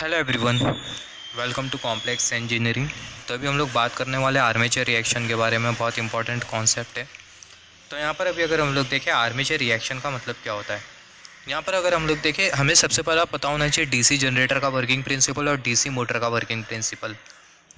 Hello everyone, welcome to complex engineering. तो अभी हम लोग बात करने वाले आर्मेचर रिएक्शन के बारे में। बहुत इंपॉर्टेंट कॉन्सेप्ट है। तो यहाँ पर अभी अगर हम लोग देखें आर्मेचर रिएक्शन का मतलब क्या होता है, यहाँ पर अगर हम लोग देखें हमें सबसे पहला पता होना चाहिए डीसी जनरेटर का वर्किंग प्रिंसिपल और डीसी मोटर का वर्किंग प्रिंसिपल।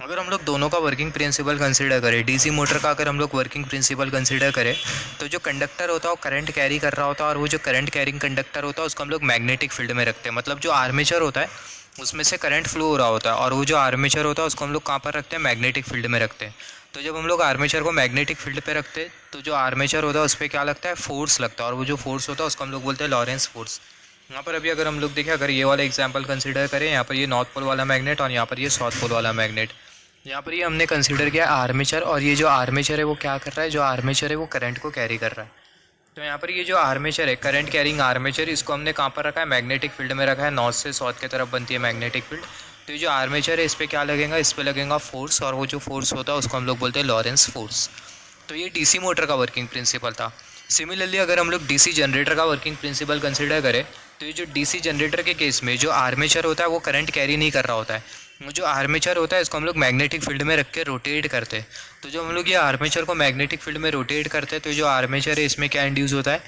अगर हम लोग दोनों का वर्किंग प्रिंसिपल कंसीडर करें, डीसी मोटर का अगर हम लोग वर्किंग प्रिंसिपल कंसीडर करें तो जो कंडक्टर होता है वो करंट कैरी कर रहा होता है, और वो जो करंट कैरिंग कंडक्टर होता है उसको हम लोग मैग्नेटिक फील्ड में रखते हैं। मतलब जो आर्मेचर होता है उसमें से करंट फ्लो हो रहा होता है, और वो जो आर्मेचर होता है उसको हम लोग कहाँ पर रखते हैं, मैग्नेटिक फील्ड में रखते हैं। तो जब हम लोग आर्मेचर को मैग्नेटिक फील्ड पे रखते हैं तो जो आर्मेचर होता है उस पर क्या लगता है, फोर्स लगता है, और वो जो फोर्स होता है उसको हम लोग बोलते हैं लॉरेंस फोर्स। यहाँ पर अभी अगर हम लोग देखें, अगर ये वाला एग्जांपल कंसीडर करें, यहाँ पर ये नॉर्थ पोल वाला मैग्नेट और यहाँ पर ये साउथ पोल वाला मैग्नेट, यहाँ पर ये हमने कंसीडर किया आर्मेचर, और ये जो आर्मेचर है वो क्या कर रहा है, जो आर्मेचर है वो करंट को कैरी कर रहा है। तो यहाँ पर ये जो आर्मेचर है, करंट कैरिंग आर्मेचर, इसको हमने कहाँ पर रखा है, मैग्नेटिक फील्ड में रखा है। नॉर्थ से साउथ की तरफ बनती है मैग्नेटिक फील्ड। तो ये जो आर्मेचर है इस पर क्या लगेगा, इस पर लगेगा फोर्स, और वो जो फोर्स होता है उसको हम लोग बोलते हैं लॉरेंस फोर्स। तो ये डीसी मोटर का वर्किंग प्रिंसिपल था। सिमिलरली अगर हम लोग डीसी जनरेटर का वर्किंग प्रिंसिपल कंसिडर करें तो ये जो डीसी जनरेटर के केस में जो आर्मेचर होता है वो करंट कैरी नहीं कर रहा होता है। वो जो आर्मेचर होता है इसको हम लोग मैग्नेटिक फील्ड में रख के रोटेट करते हैं। तो जब हम लोग ये आर्मेचर को मैग्नेटिक फील्ड में रोटेट करते हैं तो जो आर्मेचर है इसमें क्या इंड्यूस होता है,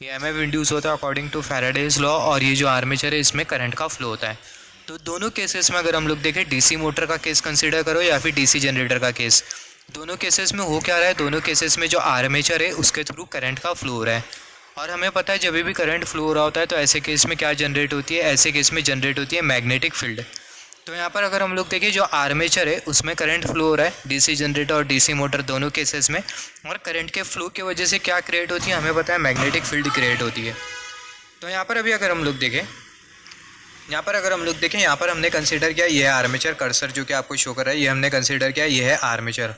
ये एमएफ इंड्यूस होता है अकॉर्डिंग टू फैराडेज लॉ, और ये जो आर्मेचर है इसमें करंट का फ्लो होता है। तो दोनों केसेस में अगर हम लोग देखें, डीसी मोटर का केस कंसिडर करो या फिर डीसी जनरेटर का केस, दोनों केसेस में हो क्या रहा है, दोनों केसेस में जो आर्मेचर है उसके थ्रू करंट का फ्लो हो रहा है। और हमें पता है जब भी करंट फ्लो हो रहा होता है तो ऐसे केस में क्या जनरेट होती है, ऐसे केस में जनरेट होती है मैग्नेटिक फील्ड। तो यहाँ पर अगर हम लोग देखें जो आर्मेचर है उसमें करंट फ्लो हो रहा है, डीसी जनरेटर और डीसी मोटर दोनों केसेस में, और करंट के फ्लो की वजह से क्या क्रिएट होती है, हमें पता है मैग्नेटिक फील्ड क्रिएट होती है। तो यहाँ पर अभी अगर हम लोग देखें, यहाँ पर हमने कंसीडर किया ये है आर्मेचर, कर्सर जो कि आपको शो कर रहा है ये हमने कंसीडर किया ये है आर्मेचर।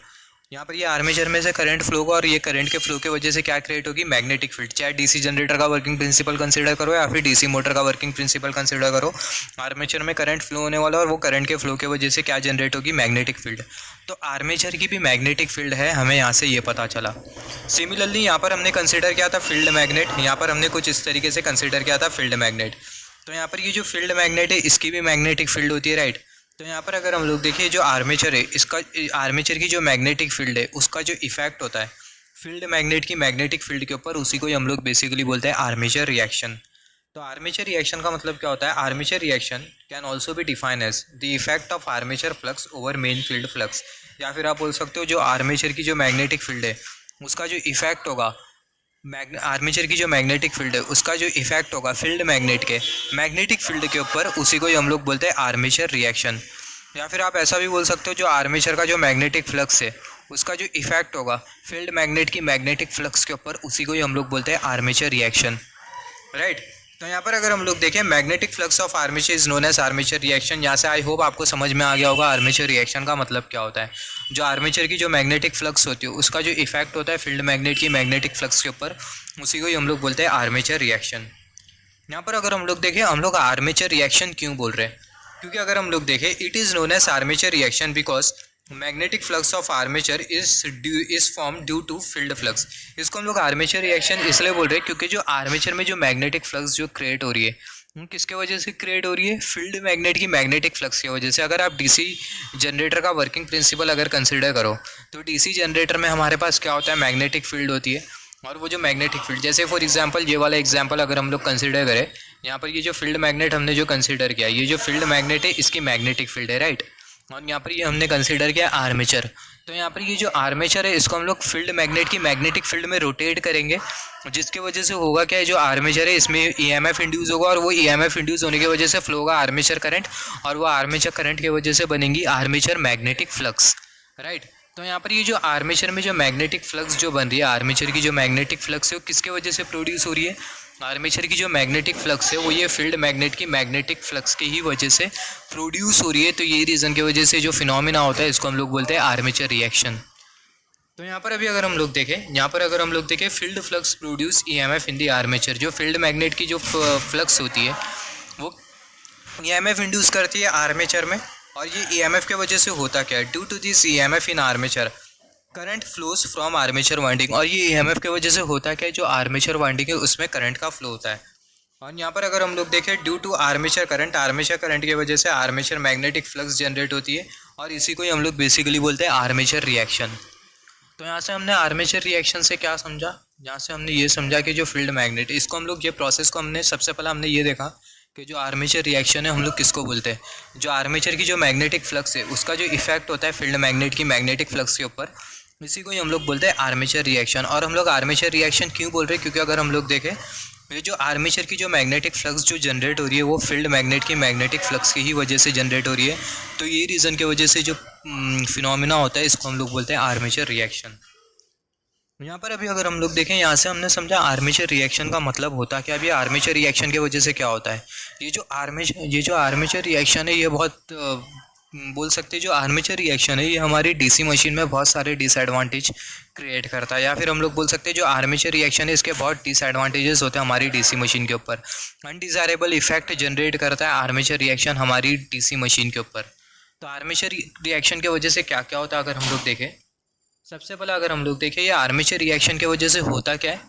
यहाँ पर ये आर्मेचर में से करंट फ्लो होगा, और ये करंट के फ्लो की वजह से क्या क्रिएट होगी, मैग्नेटिक फील्ड। चाहे डीसी जनरेटर का वर्किंग प्रिंसिपल कंसीडर करो या फिर डीसी मोटर का वर्किंग प्रिंसिपल कंसीडर करो, आर्मेचर में करंट फ्लो होने वाला और वो करंट के फ्लो की वजह से क्या जनरेट होगी, मैग्नेटिक फील्ड। तो आर्मेचर की भी मैग्नेटिक फील्ड है, हमें यहाँ से ये पता चला। सिमिलरली यहाँ पर हमने कंसिडर किया था फील्ड मैग्नेट, यहाँ पर हमने कुछ इस तरीके से कंसिडर किया था फील्ड मैग्नेट। तो यहाँ पर ये जो फील्ड मैग्नेट है इसकी भी मैग्नेटिक फील्ड होती है, राइट। तो यहाँ पर अगर हम लोग देखिए जो आर्मेचर है इसका, आर्मेचर की जो मैग्नेटिक फील्ड है उसका जो इफेक्ट होता है फील्ड मैग्नेट की मैग्नेटिक फील्ड के ऊपर, उसी को ही हम लोग बेसिकली बोलते हैं आर्मेचर रिएक्शन। तो आर्मेचर रिएक्शन का मतलब क्या होता है, armature reaction can also be define as the effect of armature flux over main field flux. या फिर आप बोल सकते हो जो आर्मेचर की जो मैग्नेटिक फील्ड है उसका जो इफेक्ट होगा, आर्मेचर की जो मैग्नेटिक फील्ड है उसका जो इफेक्ट होगा फील्ड मैग्नेट के मैग्नेटिक फील्ड के ऊपर, उसी को ही हम लोग बोलते हैं आर्मेचर रिएक्शन। या फिर आप ऐसा भी बोल सकते हो जो आर्मेचर का जो मैग्नेटिक फ्लक्स है उसका जो इफेक्ट होगा फील्ड मैग्नेट की मैग्नेटिक फ्लक्स के ऊपर, उसी को ही हम लोग बोलते हैं आर्मेचर रिएक्शन, राइट। तो यहाँ पर अगर हम लोग देखें magnetic flux of armature is known as armature reaction. यहाँ से आई होप आपको समझ में आ गया होगा आर्मेचर रिएक्शन का मतलब क्या होता है। जो आर्मेचर की जो मैग्नेटिक फ्लक्स होती है उसका जो इफेक्ट होता है फील्ड मैग्नेट की मैग्नेटिक फ्लक्स के ऊपर, उसी को ही हम लोग बोलते हैं आर्मेचर रिएक्शन। यहाँ पर अगर हम लोग देखें, हम लोग आर्मेचर रिएक्शन क्यों बोल रहे हैं, क्योंकि अगर हम लोग देखें it is known as armature reaction because magnetic flux of armature is form due to field flux. इसको हम लोग आर्मेचर रिएक्शन इसलिए बोल रहे हैं क्योंकि जो आर्मेचर में जो मैग्नेटिक फ्लक्स जो क्रिएट हो रही है किसके वजह से क्रिएट हो रही है, फील्ड मैग्नेट की मैग्नेटिक फ्लक्स की वजह से। अगर आप डीसी जनरेटर का वर्किंग प्रिंसिपल अगर कंसिडर करो तो डीसी जनरेटर में हमारे पास क्या होता है, मैग्नेटिक फील्ड होती है, और वो जो मैग्नेटिक फील्ड, जैसे फॉर एग्जांपल ये वाला एग्जांपल अगर हम लोग कंसिडर करें, यहाँ पर ये जो फील्ड मैग्नेट हमने जो कंसिडर किया, ये जो फील्ड मैग्नेट है इसकी मैग्नेटिक फील्ड है, राइट। और यहाँ पर ये हमने कंसिडर किया आर्मेचर। तो यहाँ पर ये जो आर्मेचर है इसको हम लोग फील्ड मैग्नेट की मैग्नेटिक फील्ड में रोटेट करेंगे, जिसकी वजह से होगा क्या है, जो आर्मेचर है इसमें ईएमएफ इंड्यूस होगा, और वो ईएमएफ इंड्यूस होने की वजह से फ्लो होगा आर्मेचर करंट, और वो आर्मेचर करंट की वजह से बनेंगी आर्मेचर मैग्नेटिक फ्लक्स, राइट। तो यहाँ पर ये जो आर्मेचर में जो मैग्नेटिक फ्लक्स जो बन रही है, आर्मेचर की जो मैग्नेटिक फ्लक्स है वो किसके वजह से प्रोड्यूस हो रही है, आर्मेचर की जो मैग्नेटिक फ्लक्स है वो ये फील्ड मैग्नेट की मैग्नेटिक फ्लक्स की ही वजह से प्रोड्यूस हो रही है। तो यही रीज़न की वजह से जो फिनोमिना होता है इसको हम लोग बोलते हैं आर्मेचर रिएक्शन। तो यहाँ पर अभी अगर हम लोग देखें, field flux produce EMF in the armature. जो फील्ड मैग्नेट की जो फ्लक्स होती है वो ईएमएफ इंड्यूस करती है आर्मेचर में, और ये ईएमएफ के वजह से होता क्या है, due to this EMF in armature current flows from armature winding. और ये ईएमएफ की वजह से होता क्या है, जो आर्मेचर वाइंडिंग है उसमें करंट का फ्लो होता है। और यहाँ पर अगर हम लोग देखें ड्यू टू आर्मेचर करंट की वजह से आर्मेचर मैग्नेटिक फ्लक्स जनरेट होती है और इसी को ही हम लोग बेसिकली बोलते हैं आर्मेचर रिएक्शन। तो यहाँ से हमने आर्मेचर रिएक्शन से क्या समझा, यहाँ से हमने ये समझा कि जो फील्ड मैग्नेट, इसको हम लोग ये प्रोसेस को हमने सबसे पहले हमने ये देखा कि जो आर्मेचर रिएक्शन है हम लोग किसको बोलते हैं, जो आर्मेचर की जो मैग्नेटिक फ्लक्स है उसका जो इफेक्ट होता है फील्ड मैग्नेट की मैग्नेटिक फ्लक्स के ऊपर, इसी को ही हम लोग बोलते हैं आर्मेचर रिएक्शन। और हम लोग आर्मेचर रिएक्शन क्यों बोल रहे हैं, क्योंकि अगर हम लोग देखें ये जो आर्मेचर की जो मैग्नेटिक फ्लक्स जो जनरेट हो रही है वो फील्ड मैग्नेट की मैग्नेटिक फ्लक्स की ही वजह से जनरेट हो रही है। तो ये रीज़न की वजह से जो फिनोमिना होता है इसको हम लोग बोलते हैं आर्मेचर रिएक्शन। यहाँ पर अभी अगर हम लोग देखें, यहाँ से हमने समझा आर्मेचर रिएक्शन का मतलब होता क्या, अभी आर्मेचर रिएक्शन की वजह से क्या होता है। ये जो आर्मेचर रिएक्शन है ये बहुत बोल सकते हैं जो आर्मेचर रिएक्शन है ये हमारी डीसी मशीन में बहुत सारे डिसएडवांटेज क्रिएट करता है, या फिर हम लोग बोल सकते हैं जो आर्मेचर रिएक्शन है इसके बहुत डिसएडवांटेजेस होते हैं हमारी डीसी मशीन के ऊपर। अनडिज़ायरेबल इफेक्ट जनरेट करता है आर्मेचर रिएक्शन हमारी डीसी मशीन के ऊपर। तो आर्मेचर रिएक्शन की वजह से क्या क्या होता है अगर हम लोग देखें, सबसे पहले अगर हम लोग देखें ये आर्मेचर रिएक्शन की वजह से होता क्या है,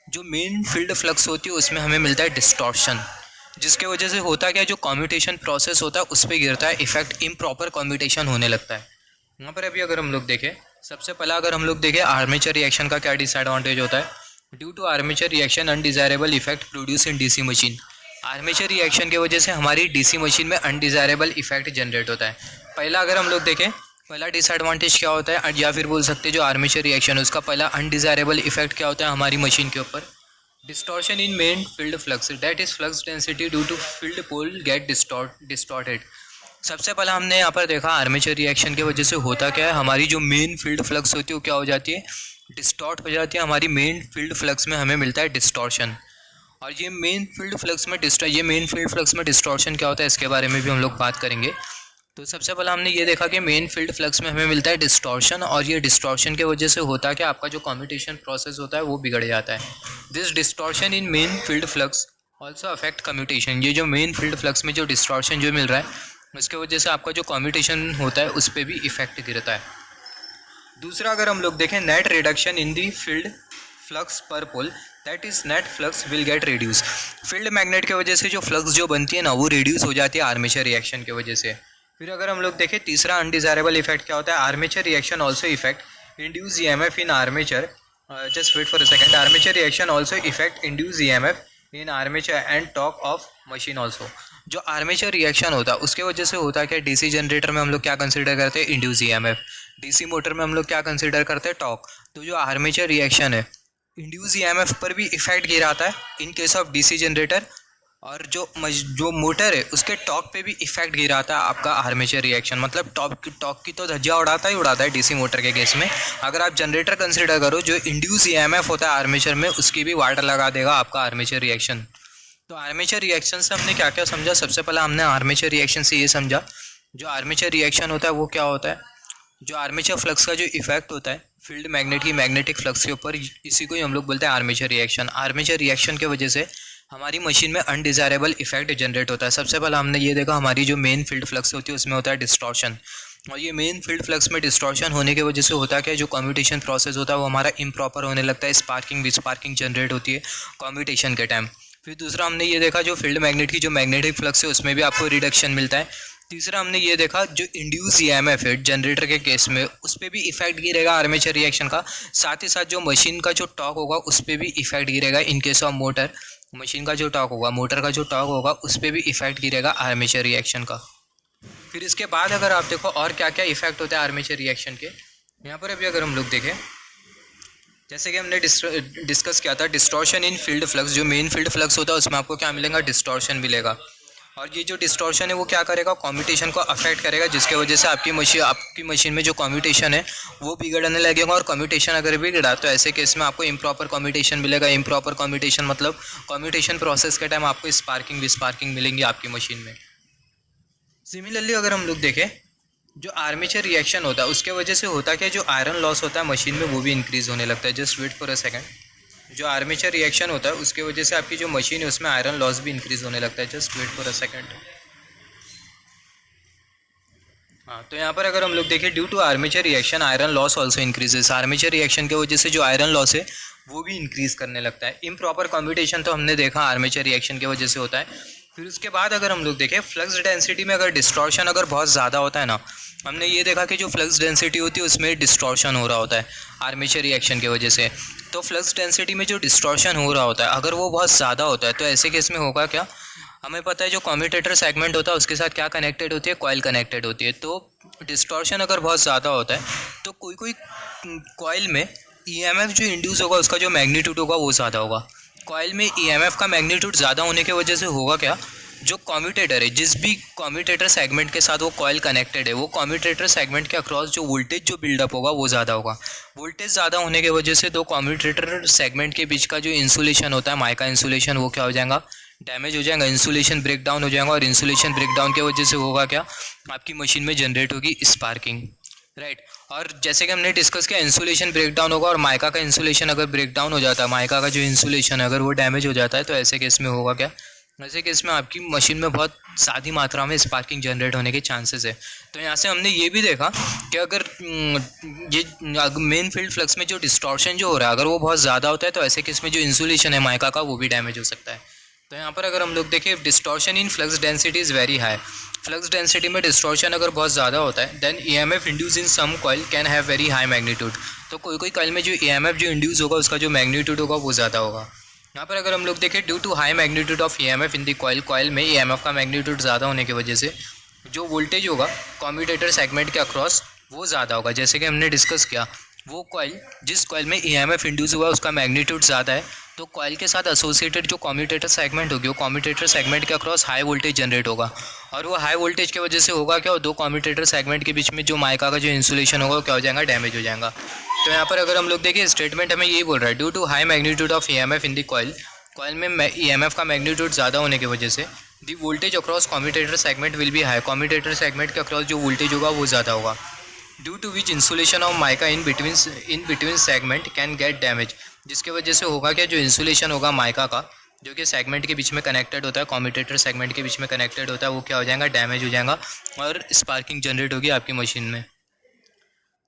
जो मेन फील्ड फ्लक्स होती है उसमें हमें मिलता है डिस्टॉर्शन, जिसके वजह से होता क्या है जो कम्यूटेशन प्रोसेस होता है उस पर गिरता है, इफेक्ट इम्प्रॉपर कम्यूटेशन होने लगता है। यहाँ पर अभी अगर हम लोग देखें, सबसे पहला अगर हम लोग देखें आर्मेचर रिएक्शन का क्या डिसएडवांटेज होता है, due to armature reaction undesirable effect produce in DC machine. Armature reaction की वजह से हमारी डीसी मशीन में अनडिज़ायरेबल इफेक्ट जनरेट होता है। पहला अगर हम लोग देखें, पहला डिसएडवांटेज क्या होता है, या फिर बोल सकते हैं जो आर्मेचर रिएक्शन है उसका पहला अनडिज़ायरेबल इफेक्ट क्या होता है हमारी मशीन के ऊपर, distortion in main field flux, that is flux density due to field pole get distorted. सबसे पहला हमने यहाँ पर देखा आर्मेचर रिएक्शन की वजह से होता क्या है, हमारी जो मेन फील्ड फ्लक्स होती है वो क्या हो जाती है, डिस्टॉर्ट हो जाती है। हमारी मेन फील्ड फ्लक्स में हमें मिलता है डिस्टॉर्शन। और ये मेन फील्ड फ्लक्स में डिस्टॉर्शन क्या होता है इसके बारे में भी हम लोग बात करेंगे। तो सबसे पहले हमने ये देखा कि मेन फील्ड फ्लक्स में हमें मिलता है डिस्टॉर्शन, और ये डिस्टॉर्शन की वजह से होता है कि आपका जो कम्यूटेशन प्रोसेस होता है वो बिगड़ जाता है। This distortion in main field flux also affect commutation, ये जो मेन फील्ड फ्लक्स में जो डिस्टॉर्शन जो मिल रहा है उसके वजह से आपका जो कम्यूटेशन होता है उस पर भी इफेक्ट गिरता है। दूसरा अगर हम लोग देखें, net reduction in the field flux per pole, that is net flux will get reduce. Field magnet की वजह से जो फ्लक्स जो बनती है ना वो रिड्यूस हो जाती है आर्मेचर रिएक्शन की वजह से। फिर अगर हम लोग देखें तीसरा अनडिज़ायरेबल इफेक्ट क्या होता है, armature reaction also effect induce EMF in armature, just wait for a second, armature reaction also effect induce EMF in armature and torque of machine also. जो आर्मेचर रिएक्शन होता है उसके वजह से होता है कि डीसी जनरेटर में हम लोग क्या कंसिडर करते हैं, इंड्यूस ईएमएफ, डीसी मोटर में हम लोग क्या कंसिडर करते हैं, टॉर्क। तो जो आर्मेचर रिएक्शन है इंड्यूस ईएमएफ पर भी इफेक्ट गिराता है in case of DC generator, और जो मोटर है उसके टॉर्क पे भी इफेक्ट गिराता है आपका आर्मेचर रिएक्शन। मतलब टॉर्क की तो धज्जियाँ उड़ाता है डीसी मोटर के केस में। अगर आप जनरेटर कंसिडर करो, जो इंड्यूस ईएमएफ होता है आर्मेचर में उसकी भी वाट लगा देगा आपका आर्मेचर रिएक्शन। तो आर्मेचर रिएक्शन से हमने क्या क्या समझा, सबसे पहला हमने आर्मेचर रिएक्शन से ये समझा जो आर्मेचर रिएक्शन होता है वो क्या होता है, जो आर्मेचर फ्लक्स का जो इफेक्ट होता है फील्ड मैग्नेट की मैग्नेटिक फ्लक्स के ऊपर, इसी को ही हम लोग बोलते हैं आर्मेचर रिएक्शन। आर्मेचर रिएक्शन की वजह से हमारी मशीन में अनडिज़ायरेबल इफेक्ट जनरेट होता है। सबसे पहले हमने ये देखा हमारी जो मेन फील्ड फ्लक्स होती है उसमें होता है डिस्टॉर्शन, और ये मेन फील्ड फ्लक्स में डिस्टॉर्शन होने की वजह से होता है कि जो कम्यूटेशन प्रोसेस होता है वो हमारा इम्प्रॉपर होने लगता है, स्पार्किंग जनरेट होती है कम्यूटेशन के टाइम। फिर दूसरा हमने ये देखा जो फील्ड मैग्नेट की जो मैग्नेटिक फ्लक्स है उसमें भी आपको रिडक्शन मिलता है। तीसरा हमने ये देखा जो इंड्यूस ईएमएफ है जनरेटर के केस में उस पर भी इफेक्ट गिरेगा आर्मेचर रिएक्शन का, साथ ही साथ जो मशीन का जो टॉर्क होगा उस पर भी इफेक्ट गिरेगा। In case of motor, machine का जो टॉर्क होगा, मोटर का जो टॉर्क होगा उस पर भी इफेक्ट गिरेगा आर्मेचर रिएक्शन का। फिर इसके बाद अगर आप देखो और क्या क्या इफेक्ट होता है आर्मेचर रिएक्शन के, यहाँ पर अभी अगर हम लोग देखें, जैसे कि हमने डिस्कस किया था डिस्टॉर्शन इन फील्ड फ्लक्स, जो मेन फील्ड फ्लक्स होता है उसमें आपको क्या मिलेगा, डिस्टॉर्शन मिलेगा। और ये जो डिस्टॉर्शन है वो क्या करेगा, कम्यूटेशन को अफेक्ट करेगा, जिसके वजह से आपकी मशीन में जो कम्यूटेशन है वो बिगड़ने लगेगा। और कम्यूटेशन अगर बिगड़ा तो ऐसे केस में आपको इम्प्रॉपर कम्यूटेशन मिलेगा। इम्प्रॉपर कम्यूटेशन मतलब कम्यूटेशन प्रोसेस के टाइम आपको स्पार्किंग मिलेंगी आपकी मशीन में। सिमिलरली अगर हम लोग देखें जो आर्मेचर रिएक्शन होता है उसके वजह से होता है कि जो आयरन लॉस होता है मशीन में वो भी इंक्रीज़ होने लगता है। Just wait for a second, जो आर्मेचर रिएक्शन होता है उसके वजह से आपकी जो मशीन है उसमें आयरन लॉस भी इंक्रीज़ होने लगता है। Just wait for a second. हाँ, तो यहाँ पर अगर हम लोग देखें due to armature reaction iron loss also increases. Armature reaction की वजह से जो आयरन लॉस है वो भी इंक्रीज करने लगता है। इम्प्रॉपर कम्यूटेशन तो हमने देखा आर्मेचर रिएक्शन की वजह से होता है। फिर उसके बाद अगर हम लोग देखें फ्लक्स डेंसिटी में अगर डिस्टॉर्शन अगर बहुत ज़्यादा होता है ना, हमने ये देखा कि जो फ्लक्स डेंसिटी होती है उसमें डिस्टॉर्शन हो रहा होता है आर्मेचर रिएक्शन की वजह से। तो फ्लक्स डेंसिटी में जो डिस्टॉर्शन हो रहा होता है अगर वो बहुत ज़्यादा होता है तो ऐसे केस में होगा क्या, हमें पता है जो कम्यूटेटर सेगमेंट होता है उसके साथ क्या कनेक्टेड होती है, कॉइल कनेक्टेड होती है। तो डिस्टॉर्शन अगर बहुत ज़्यादा होता है तो कोई कोई कॉइल में ईएमएफ जो इंड्यूस होगा उसका जो मैग्नीट्यूड होगा वो ज़्यादा होगा। कॉइल में ईएमएफ का मैग्नीट्यूड ज़्यादा होने की वजह से होगा क्या, जो कम्यूटेटर है जिस भी कम्यूटेटर सेगमेंट के साथ वो कॉइल कनेक्टेड है वो कम्यूटेटर सेगमेंट के अक्रॉस जो वोल्टेज जो बिल्डअप होगा वो ज़्यादा होगा। वोल्टेज ज़्यादा होने की वजह से दो कम्यूटेटर सेगमेंट के बीच का जो इंसुलेशन होता है माइका इंसुलेशन वो क्या हो जाएगा, डैमेज हो जाएगा, इंसुलेशन ब्रेक डाउन हो जाएगा। और इंसुलेशन ब्रेक डाउन की वजह से होगा क्या, आपकी मशीन में जनरेट होगी स्पार्किंग, राइट। और जैसे कि हमने डिस्कस किया इंसुलेशन ब्रेक डाउन होगा और माइका का इंसुलेशन अगर ब्रेक डाउन हो जाता है, माइका का जो इंसुलेशन अगर वो डैमेज हो जाता है तो ऐसे केस में होगा क्या, ऐसे केस में आपकी मशीन में बहुत ज़्यादा मात्रा में स्पार्किंग जनरेट होने के चांसेस है। तो यहाँ से हमने ये भी देखा कि अगर ये मेन फील्ड फ्लक्स में जो डिस्टॉर्शन जो हो रहा है अगर वो बहुत ज़्यादा होता है तो ऐसे केस में जो इंसुलेशन है माइका का वो भी डैमेज हो सकता है। तो यहाँ पर अगर हम लोग देखें distortion in flux density is very high, flux density में डिस्टॉर्शन अगर बहुत ज़्यादा होता है then EMF induce in some coil can have very high magnitude. तो कोई कोई कॉइल में जो ईएमएफ जो इंड्यूस होगा उसका जो मैग्नीट्यूड होगा वो ज़्यादा होगा। यहाँ पर अगर हम लोग देखें due to high magnitude of EMF in the coil, coil में ईएमएफ का मैग्नीट्यूड ज़्यादा होने की वजह से जो वोल्टेज होगा कम्यूटेटर सेगमेंट के अक्रॉस वो ज़्यादा होगा। जैसे कि हमने डिस्कस किया वो कॉइल जिस कॉइल में ईएमएफ इंड्यूस हुआ उसका मैग्नीट्यूड ज़्यादा है तो कॉइल के साथ एसोसिएटेड जो कम्यूटेटर सेगमेंट होगी वो कम्यूटेटर सेगमेंट के अक्रॉस हाई वोल्टेज जनरेट होगा। और वो हाई वोल्टेज की वजह से होगा क्या, दो कम्यूटेटर सेगमेंट के बीच में जो माइका का जो इंसुलेशन होगा वो क्या हो जाएगा, डैमेज हो जाएगा। तो यहाँ पर अगर हम लोग देखें स्टेटमेंट हमें यही बोल रहा है due to high magnitude of EMF in the coil, coil में ईएमएफ का मैग्नीट्यूड ज़्यादा होने की वजह से the voltage across commutator segment will be high, commutator segment के अक्रॉस जो वोल्टेज होगा वो ज़्यादा होगा। Due to which insulation of mica in between segment can get damage, जिसके वजह से होगा क्या, जो इंसुलेशन होगा माइका का जो कि सेगमेंट के बीच में कनेक्टेड होता है, कम्यूटेटर सेगमेंट के बीच में कनेक्टेड होता है, वो क्या हो जाएगा, डैमेज हो जाएगा और स्पार्किंग जनरेट होगी आपकी मशीन में।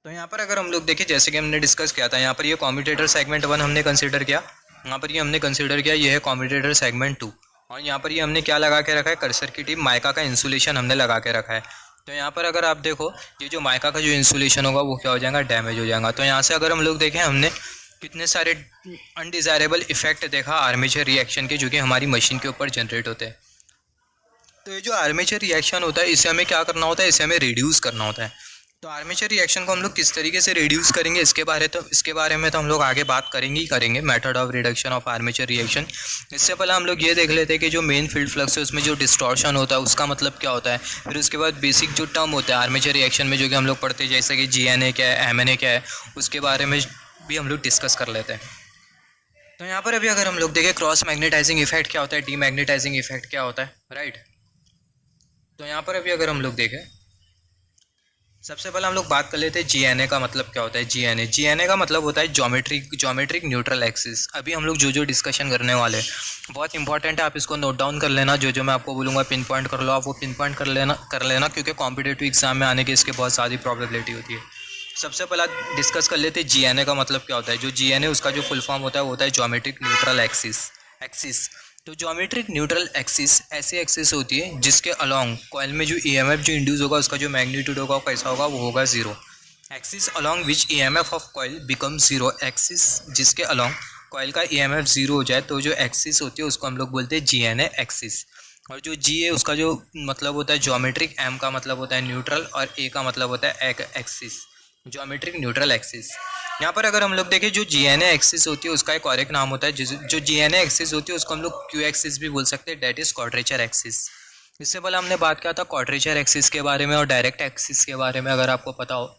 तो यहाँ पर अगर हम लोग देखें जैसे कि हमने डिस्कस किया था, यहाँ पर ये कम्यूटेटर सेगमेंट 1 हमने कंसिडर किया, यहाँ पर ये हमने कंसिडर किया ये है कम्यूटेटर सेगमेंट 2 और यहाँ पर ये हमने क्या लगा के रखा है, कर्सर की टिप माइका का इंसुलेशन हमने लगा के रखा है। तो यहाँ पर अगर आप देखो ये जो माइका का जो इंसुलेशन होगा वो क्या हो जाएगा, डैमेज हो जाएगा। तो यहाँ से अगर हम लोग देखें हमने कितने सारे अनडिज़ायरेबल इफेक्ट देखा आर्मेचर रिएक्शन के जो कि हमारी मशीन के ऊपर जनरेट होते हैं। तो ये जो आर्मेचर रिएक्शन होता है इसे हमें क्या करना होता है, इसे हमें रिड्यूस करना होता है। तो आर्मेचर रिएक्शन को हम लोग किस तरीके से रिड्यूस करेंगे इसके बारे में तो हम लोग आगे बात करेंगे ही करेंगे, method of reduction of armature reaction. इससे पहले हम लोग ये देख लेते हैं कि जो मेन फील्ड फ्लक्स है उसमें जो डिस्टॉर्शन होता है उसका मतलब क्या होता है। फिर उसके बाद बेसिक जो टर्म होता है आर्मेचर रिएक्शन में जो कि हम लोग पढ़ते हैं जैसे कि GNA क्या है, MNA क्या है, उसके बारे में भी हम लोग डिस्कस कर लेते हैं। तो यहाँ पर अभी अगर हम लोग देखें क्रॉस मैग्नेटाइजिंग इफेक्ट क्या होता है, डीमैग्नेटाइजिंग इफेक्ट क्या होता है, राइट। तो यहाँ पर अभी अगर हम लोग देखें सबसे पहले हम लोग बात कर लेते हैं GNA का मतलब क्या होता है। GNA का मतलब होता है ज्योमेट्रिक न्यूट्रल एक्सिस। अभी हम लोग जो डिस्कशन करने वाले हैं बहुत इंपॉर्टेंट है, आप इसको नोट डाउन कर लेना, जो मैं आपको बोलूँगा पिन पॉइंट कर लो, आप वो पिन पॉइंट कर लेना क्योंकि कॉम्पिटेटिव एग्जाम में आने की इसके बहुत सारी प्रॉबिलिटी होती है। सबसे पहला डिस्कस कर लेते हैं GNA का मतलब क्या होता है। जो GNA उसका जो फुल फॉर्म होता है ज्योमेट्रिक न्यूट्रल एक्सिस। तो ज्योमेट्रिक न्यूट्रल एक्सिस ऐसी एक्सिस होती है जिसके अलॉन्ग कॉइल में जो EMF जो इंड्यूस होगा उसका जो मैग्नीट्यूड होगा वो कैसा होगा, वो होगा 0। Axis along which EMF of coil become 0, axis जिसके अलॉन्ग कॉइल का EMF 0 हो जाए तो जो एक्सिस होती है उसको हम लोग बोलते हैं GNA एक्सिस। और जो G है उसका जो मतलब होता है ज्योमेट्रिक, M का मतलब होता है न्यूट्रल और A का मतलब होता है एक्सिस, ज्योमेट्रिक न्यूट्रल एक्सिस। यहाँ पर अगर हम लोग देखें जो GNA एक्सिस होती है उसका एक और एक नाम होता है, जो GNA एक्सिस होती है उसको हम लोग Q एक्सिस भी बोल सकते हैं, डेट इज क्वाड्रेचर एक्सिस। इससे पहले हमने बात किया था क्वाड्रेचर एक्सिस के बारे में और डायरेक्ट एक्सिस के बारे में। अगर आपको पता हो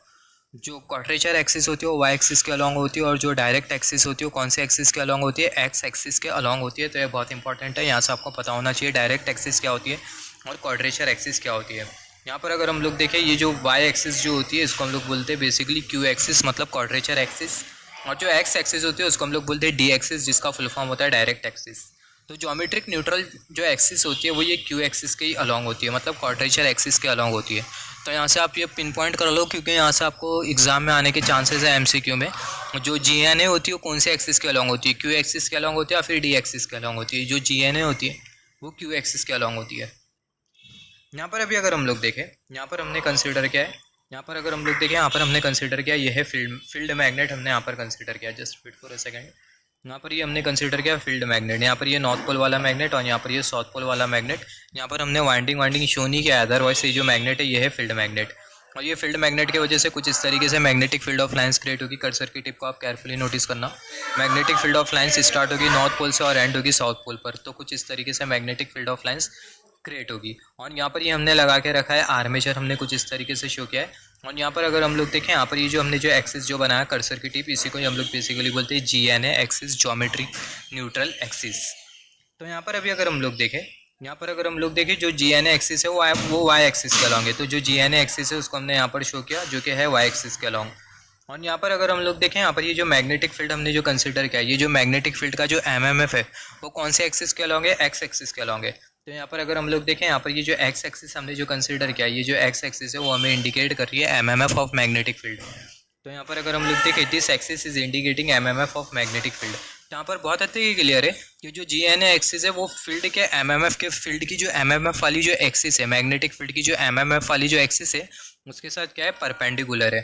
जो क्वाड्रेचर एक्सिस होती है वो Y एक्सिस के अलॉन्ग होती है और जो डायरेक्ट एक्सिस होती है वो कौन से एक्सिस के अलॉन्ग होती है, X एक्सिस के अलॉन्ग होती है। तो ये बहुत इंपॉर्टेंट है, यहाँ से आपको पता होना चाहिए डायरेक्ट एक्सिस क्या होती है और क्वाड्रेचर एक्सिस क्या होती है। यहाँ पर अगर हम लोग देखें ये जो Y एक्सिस जो होती है इसको हम लोग बोलते हैं बेसिकली Q एक्सिस मतलब क्वाड्रेचर एक्सिस, और जो X एक्सिस होती है उसको हम लोग बोलते हैं D एक्सिस जिसका फुल फॉर्म होता है डायरेक्ट एक्सिस। तो ज्योमेट्रिक न्यूट्रल जो एक्सिस होती है वो ये क्यू एक्सिस के ही अलॉन्ग होती है, मतलब क्वाड्रेचर एक्सिस के अलॉन्ग होती है। तो यहाँ से आप ये पिन पॉइंट कर लो, क्योंकि यहाँ से आपको एग्जाम में आने के चांसेस है एमसीक्यू में। जो जी एन ए होती है वो कौन से एक्सिस के अलॉन्ग होती है, क्यू एक्सिस के अलॉन्ग होती है या फिर डी एक्सिस के अलॉन्ग होती है। जो जी एन ए होती है वो क्यू एक्सिस के अलॉन्ग होती है। यहाँ पर अभी अगर हम लोग देखें, यहाँ पर हमने कंसिडर किया है, यहाँ पर अगर हम लोग देखें, यहाँ पर हमने कंसिडर किया ये है फील्ड मैग्नेट हमने यहाँ पर कंसिडर किया। Just wait for a second. यहाँ पर ये हमने कंसिडर किया फील्ड मैग्नेट। यहाँ पर ये नॉर्थ पोल वाला मैग्नेट और यहाँ पर ये साउथ पोल वाला मैग्नेट। यहाँ पर हमने वाइंडिंग शो नहीं किया, अदरवाइज ये जो मैग्नेट है ये है फील्ड मैग्नेट। और ये फील्ड मैग्नेट की वजह से कुछ इस तरीके से magnetic field of lines create होगी। कर्सर की टिप को आप केयरफुली नोटिस करना। Magnetic field of lines start होगी नॉर्थ पोल से और एंड होगी साउथ पोल पर। तो कुछ इस तरीके से magnetic field of lines create होगी। और यहाँ पर ये हमने लगा के रखा है आर्मेचर, हमने कुछ इस तरीके से शो किया है। और यहाँ पर अगर हम लोग देखें, यहाँ पर ये जो हमने जो एक्सिस जो बनाया कर्सर की टिप, इसी को हम लोग बेसिकली बोलते हैं GNA axis, geometric neutral axis. तो यहाँ पर अभी अगर हम लोग देखें, यहाँ पर अगर हम लोग देखें जो GNA एक्सिस है वो वाई एक्सिस के अलॉन्ग है। तो जो GNA एक्सिस है उसको हमने यहाँ पर शो किया जो कि है वाई एक्सिस के अलॉन्ग। और यहाँ पर अगर हम लोग देखें, यहाँ पर ये जो मैग्नेटिक फील्ड हमने जो कंसिडर किया, ये जो मैग्नेटिक फील्ड का जो MMF है वो कौन से एक्सिस के अलॉन्ग है, एक्स एक्सिस के अलॉन्ग है। तो यहाँ पर अगर हम लोग देखें, यहाँ पर ये जो एक्स एक्सिस हमने जो कंसिडर किया, ये जो एक्स एक्सिस है वो हमें इंडिकेट कर रही है MMF ऑफ मैग्नेटिक फील्ड। तो यहाँ पर अगर हम लोग देखें, this axis is indicating MMF of magnetic field. यहाँ पर बहुत हद तक ये क्लियर है कि जो GNA एक्सिस है वो फील्ड के MMF के फील्ड की जो MMF वाली जो एक्सिस है, मैग्नेटिक फील्ड की जो MMF वाली जो एक्सिस है उसके साथ क्या है, परपेंडिकुलर है।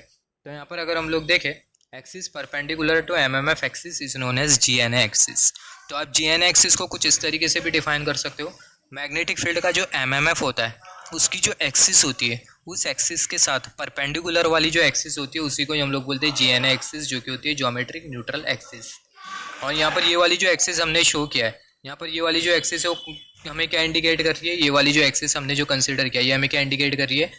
तो यहाँ पर अगर हम लोग देखें, axis perpendicular to MMF axis is known as GNA axis. तो आप GNA एक्सिस को कुछ इस तरीके से भी डिफाइन कर सकते हो। मैग्नेटिक फील्ड का जो MMF होता है उसकी जो एक्सिस होती है, उस एक्सिस के साथ परपेंडिकुलर वाली जो एक्सिस होती है उसी को हम लोग बोलते हैं GNA एक्सिस, जो कि होती है ज्योमेट्रिक न्यूट्रल एक्सिस। और यहाँ पर ये वाली जो एक्सिस हमने शो किया है, यहाँ पर ये वाली जो एक्सिस है वो हमें क्या इंडिकेट कर रही है, ये वाली जो एक्सिस हमने जो कंसिडर किया ये हमें क्या इंडिकेट कर रही है,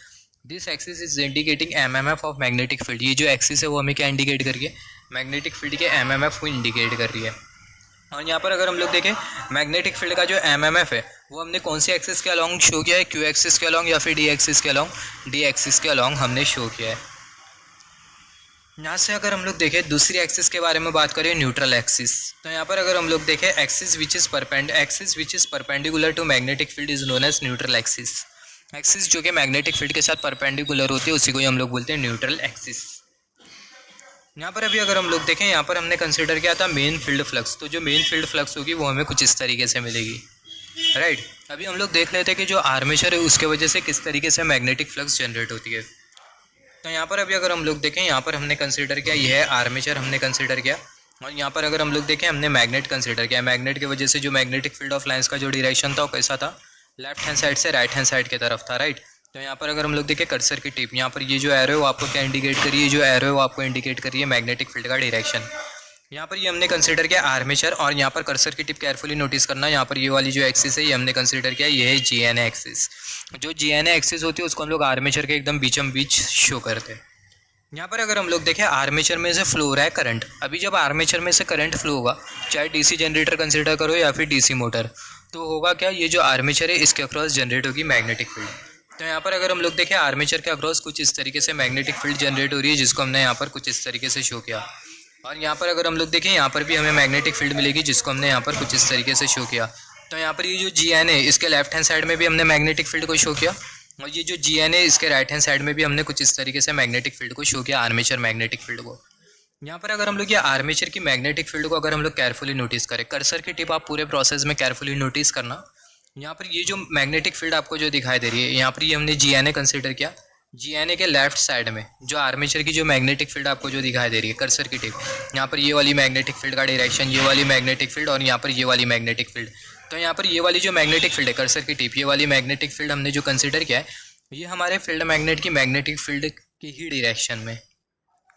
this axis is indicating MMF of magnetic field. ये जो एक्सिस है वो हमें क्या इंडिकेट कर रही है, मैग्नेटिक फील्ड के MMF को इंडिकेट कर रही है। और यहाँ पर अगर हम लोग देखें, मैग्नेटिक फील्ड का जो MMF है वो हमने कौन सी एक्सिस के अलॉन्ग शो किया है, क्यू एक्सिस के अलॉन्ग या फिर डी एक्सिस के अलॉन्ग, डी एक्सिस के अलॉन्ग हमने शो किया है। यहाँ से अगर हम लोग देखें दूसरी एक्सिस के बारे में बात करें, न्यूट्रल एक्सिस। तो यहाँ पर अगर हम लोग देखें, axis which is perpendicular to magnetic field is known as neutral axis. Axis जो कि मैग्नेटिक फील्ड के साथ परपेंडिकुलर होती है उसी को हम लोग बोलते हैं न्यूट्रल एक्सिस। यहाँ पर अभी अगर हम लोग देखें, यहाँ पर हमने कंसिडर किया था मेन फील्ड फ्लक्स। तो जो मेन फील्ड फ्लक्स होगी वो हमें कुछ इस तरीके से मिलेगी, राइट। अभी हम लोग देख लेते हैं कि जो आर्मेचर है उसके वजह से किस तरीके से मैग्नेटिक फ्लक्स जनरेट होती है। तो यहाँ पर अभी अगर हम लोग देखें, यहाँ पर हमने कंसिडर किया ये है आर्मेचर हमने कंसिडर किया। और यहाँ पर अगर हम लोग देखें, हमने मैग्नेट कंसिडर किया। मैग्नेट की वजह से जो मैग्नेटिक फील्ड ऑफ लाइंस का जो डायरेक्शन था वो कैसा था, लेफ्ट हैंड साइड से राइट हैंड साइड की तरफ था, राइट। तो यहाँ पर अगर हम लोग देखें कर्सर की टिप, यहाँ पर ये जो एरो है वो आपको क्या इंडिकेट करिए, जो एरो है वो आपको इंडिकेट करिए मैग्नेटिक फील्ड का डायरेक्शन। यहाँ पर ये हमने कंसिडर किया आर्मेचर। और यहाँ पर कर्सर की टिप केयरफुली नोटिस करना, यहाँ पर ये वाली जो एक्सिस है ये हमने कंसिडर किया, ये है GNA एक्सिस। जो GNA एक्सिस होती है उसको हम लोग आर्मेचर के एकदम बीचम बीच शो करते हैं। यहाँ पर अगर हम लोग देखें, आर्मेचर में से फ्लो हो रहा है करंट। अभी जब आर्मेचर में से करंट फ्लो होगा, चाहे DC जनरेटर कंसिडर करो या फिर DC मोटर, तो होगा क्या, ये जो आर्मेचर है इसके अक्रॉस जनरेट होगी मैग्नेटिक फील्ड। तो यहाँ पर अगर हम लोग देखें, आर्मेचर के अक्रॉस कुछ इस तरीके से मैग्नेटिक फील्ड जनरेट हो रही है, जिसको हमने यहाँ पर कुछ इस तरीके से शो किया। और यहाँ पर अगर हम लोग देखें, यहाँ पर भी हमें मैग्नेटिक फील्ड मिलेगी, जिसको हमने यहाँ पर कुछ इस तरीके से शो किया। तो यहाँ पर ये जो GNA इसके लेफ्ट हैंड साइड में भी हमने मैग्नेटिक फील्ड को शो किया, और ये जो GNA इसके राइट हैंड साइड में भी हमने कुछ इस तरीके से मैग्नेटिक फील्ड को शो किया, आर्मेचर मैग्नेटिक फील्ड को। यहाँ पर अगर हम लोग ये आर्मेचर की मैग्नेटिक फील्ड को अगर हम लोग केयरफुली नोटिस करें, कर्सर की टिप आप पूरे प्रोसेस में केयरफुली नोटिस करना। यहाँ पर ये जो मैग्नेटिक फील्ड आपको जो दिखाई दे रही है, यहाँ पर ये हमने GNA कंसिडर किया। GNA के लेफ्ट साइड में जो आर्मेचर की जो मैग्नेटिक फील्ड आपको जो दिखाई दे रही है, कर्सर की टिप, यहाँ पर ये वाली मैग्नेटिक फील्ड का डायरेक्शन, ये वाली मैग्नेटिक फील्ड और यहाँ पर ये वाली मैग्नेटिक फील्ड। तो यहाँ पर ये वाली जो मैग्नेटिक फील्ड है, कर्सर की टिप, ये वाली मैग्नेटिक फील्ड हमने जो कंसिडर किया है, ये हमारे फील्ड मैग्नेट की मैग्नेटिक फील्ड की ही डायरेक्शन में।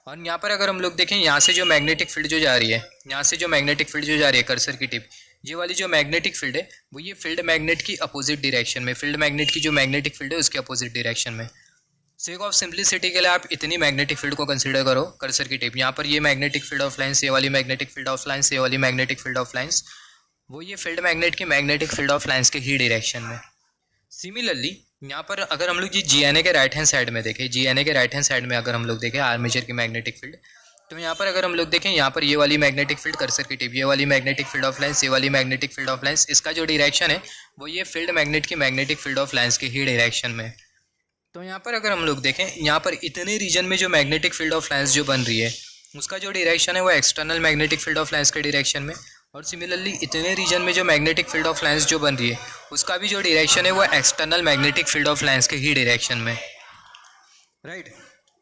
और यहाँ पर अगर हम लोग देखें, यहाँ से जो मैग्नेटिक फील्ड जो जा रही है, यहाँ से जो मैग्नेटिक फील्ड जो जा रही है कर्सर की टिप, ये वाली जो मैग्नेटिक फील्ड है वो ये फील्ड मैग्नेट की अपोजिट डायरेक्शन में, फील्ड मैग्नेट की जो मैग्नेटिक फील्ड है उसके अपोजिट डायरेक्शन में। सेक ऑफ सिंप्लिसिटी के लिए आप इतनी मैग्नेटिक फील्ड को कंसीडर करो, कर्सर की टिप। यहाँ पर ये मैग्नेटिक फील्ड ऑफ लाइंस, ये वाली मैग्नेटिक फील्ड ऑफ लाइंस, ये वाली मैग्नेटिक फील्ड ऑफ लाइंस, वो ये फील्ड मैग्नेट की मैग्नेटिक फील्ड ऑफ लाइंस के ही डायरेक्शन में। सिमिलरली यहाँ पर अगर हम लोग ये GNA के राइट हैंड साइड में देखें, GNA के राइट हैंड साइड में अगर हम लोग देखें आर्मेचर की मैग्नेटिक फील्ड, तो यहाँ पर अगर हम लोग देखें, यहाँ पर ये वाली मैग्नेटिक फील्ड कर्सर की टिप, ये वाली मैग्नेटिक फील्ड ऑफ लाइंस, ये वाली मैग्नेटिक फील्ड ऑफ लाइंस, इसका जो डायरेक्शन है वो ये फील्ड मैग्नेट की मैग्नेटिक फील्ड ऑफ लाइंस के ही डायरेक्शन में। तो यहाँ पर अगर हम लोग देखें, यहाँ पर इतने रीजन में जो मैग्नेटिक फील्ड ऑफ लाइंस जो बन रही है उसका जो डायरेक्शन है वो external magnetic field of lines के डायरेक्शन में, और सिमिलरली इतने रीजन में जो मैग्नेटिक फील्ड ऑफ लाइंस जो बन रही है उसका भी जो डायरेक्शन है वो external magnetic field of lines के ही डायरेक्शन में, राइट।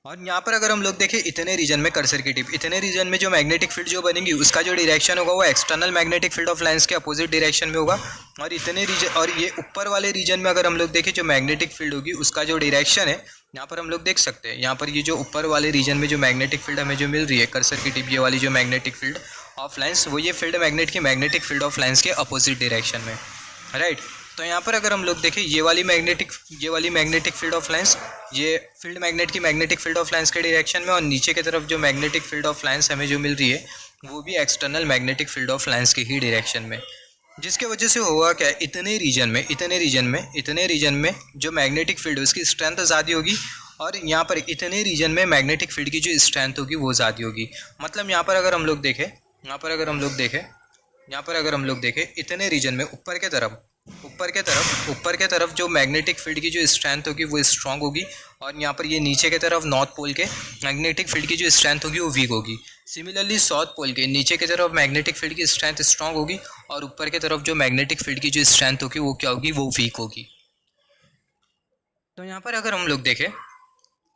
और यहाँ पर अगर हम लोग देखें इतने रीजन में कर्सर की टिप, इतने रीजन में जो मैग्नेटिक फील्ड जो बनेगी उसका जो डायरेक्शन होगा वो external magnetic field of lines के अपोजिट डायरेक्शन में होगा। और इतने रीजन, और ये ऊपर वाले रीजन में अगर हम लोग देखें जो मैग्नेटिक फील्ड होगी उसका जो डायरेक्शन है यहाँ पर हम लोग देख सकते हैं, यहाँ पर ये जो ऊपर वाले रीजन में जो मैग्नेटिक फील्ड हमें जो मिल रही है कर्सर की टिप, ये वाली जो मैग्नेटिक फील्ड ऑफ लाइंस, वो ये फील्ड मैग्नेट की मैग्नेटिक फील्ड ऑफ लाइंस के अपोजिट डायरेक्शन में, राइट। तो यहाँ पर अगर हम लोग देखें ये वाली मैग्नेटिक फील्ड ऑफ लाइंस, ये फील्ड मैग्नेट की मैग्नेटिक फील्ड ऑफ लाइंस के डायरेक्शन में, और नीचे की तरफ जो मैग्नेटिक फील्ड ऑफ लाइंस हमें जो मिल रही है वो भी external magnetic field of lines के ही डायरेक्शन में, जिसके वजह से होगा क्या, इतने रीजन में जो मैग्नेटिक फील्ड है उसकी स्ट्रेंथ ज़्यादा होगी, और यहाँ पर इतने रीजन में मैग्नेटिक फील्ड की जो स्ट्रेंथ होगी वो ज़्यादा होगी। मतलब यहाँ पर अगर हम लोग देखें इतने रीजन में ऊपर के तरफ जो मैग्नेटिक फील्ड की जो स्ट्रेंथ होगी वो स्ट्रांग होगी, और यहाँ पर ये नीचे के तरफ नॉर्थ पोल के मैग्नेटिक फील्ड की जो स्ट्रेंथ होगी वो वीक होगी। सिमिलरली साउथ पोल के नीचे की तरफ मैग्नेटिक फील्ड की स्ट्रेंथ स्ट्रांग होगी, और ऊपर की तरफ जो मैग्नेटिक फील्ड की जो स्ट्रेंथ होगी वो क्या होगी, वो वीक होगी। तो यहाँ पर अगर हम लोग देखें,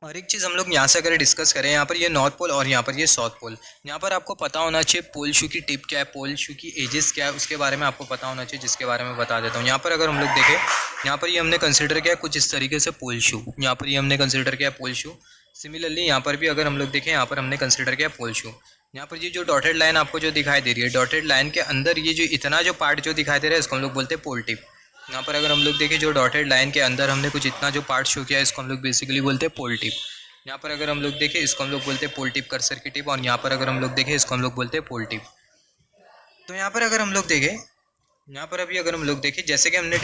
और एक चीज़ हम लोग यहाँ से अगर डिस्कस करें, यहाँ पर ये नॉर्थ पोल और यहाँ पर ये साउथ पोल, यहाँ पर आपको पता होना चाहिए पोल शू की टिप क्या है, पोल शू की एजेस क्या है, उसके बारे में आपको पता होना चाहिए, जिसके बारे में बता देता हूँ। यहाँ पर अगर हम लोग देखें, यहाँ पर ये हमने कंसिडर किया कुछ इस तरीके से पोल शू, यहाँ पर ये हमने कंसिडर किया पोल शू। सिमिलरली यहाँ पर भी अगर हम लोग देखें, यहाँ पर हमने कंसिडर किया पोल शू। यहाँ पर ये जो डॉटेड लाइन आपको जो दिखाई दे रही है, डॉटेड लाइन के अंदर ये जो इतना जो पार्ट जो दिखाई दे रहा है इसको हम लोग बोलते हैं पोल टिप। यहाँ पर अगर हम लोग देखें जो डॉटेड लाइन के अंदर हमने कुछ इतना जो पार्ट शो किया है इसको हम लोग बेसिकली बोलते हैं पोल टिप। यहाँ पर अगर हम लोग देखें इसको हम लोग बोलते हैं पोल टिप कर्सर की टिप, और यहाँ पर अगर हम लोग देखें इसको हम लोग बोलते हैं पोल टिप। तो यहाँ पर अगर हम लोग देखें, यहाँ पर अभी अगर हम लोग देखें जैसे कि हमने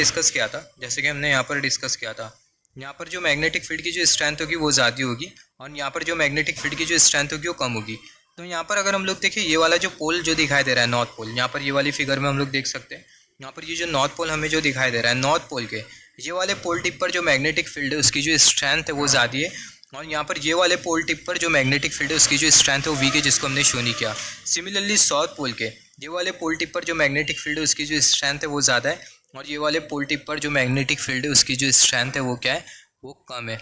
यहाँ पर डिस्कस किया था, यहाँ पर जो मैग्नेटिक फील्ड की जो स्ट्रेंथ होगी वो ज़्यादा होगी, और यहाँ पर जो मैग्नेटिक फील्ड की जो स्ट्रेंथ होगी वो कम होगी। तो यहाँ पर अगर हम लोग देखें ये वाला जो पोल जो दिखाई दे रहा है नॉर्थ पोल, यहाँ पर ये वाली फिगर में हम लोग देख सकते हैं, यहाँ पर ये जो नॉर्थ पोल हमें जो दिखाई दे रहा है, नॉर्थ पोल के ये वाले पोल टिप पर जो मैग्नेटिक फील्ड है उसकी जो स्ट्रेंथ है वो ज़्यादा है, और यहाँ पर ये वाले पोल टिप पर जो मैग्नेटिक फील्ड है उसकी जो स्ट्रेंथ है वो वीक है, जिसको हमने शो नहीं किया। सिमिलरली साउथ पोल के ये वाले पोल टिप पर जो मैग्नेटिक फील्ड है उसकी जो स्ट्रेंथ है वो ज़्यादा है, और ये वाले पोल टिप पर जो मैग्नेटिक फील्ड है उसकी जो स्ट्रेंथ है वो क्या है, वो कम है।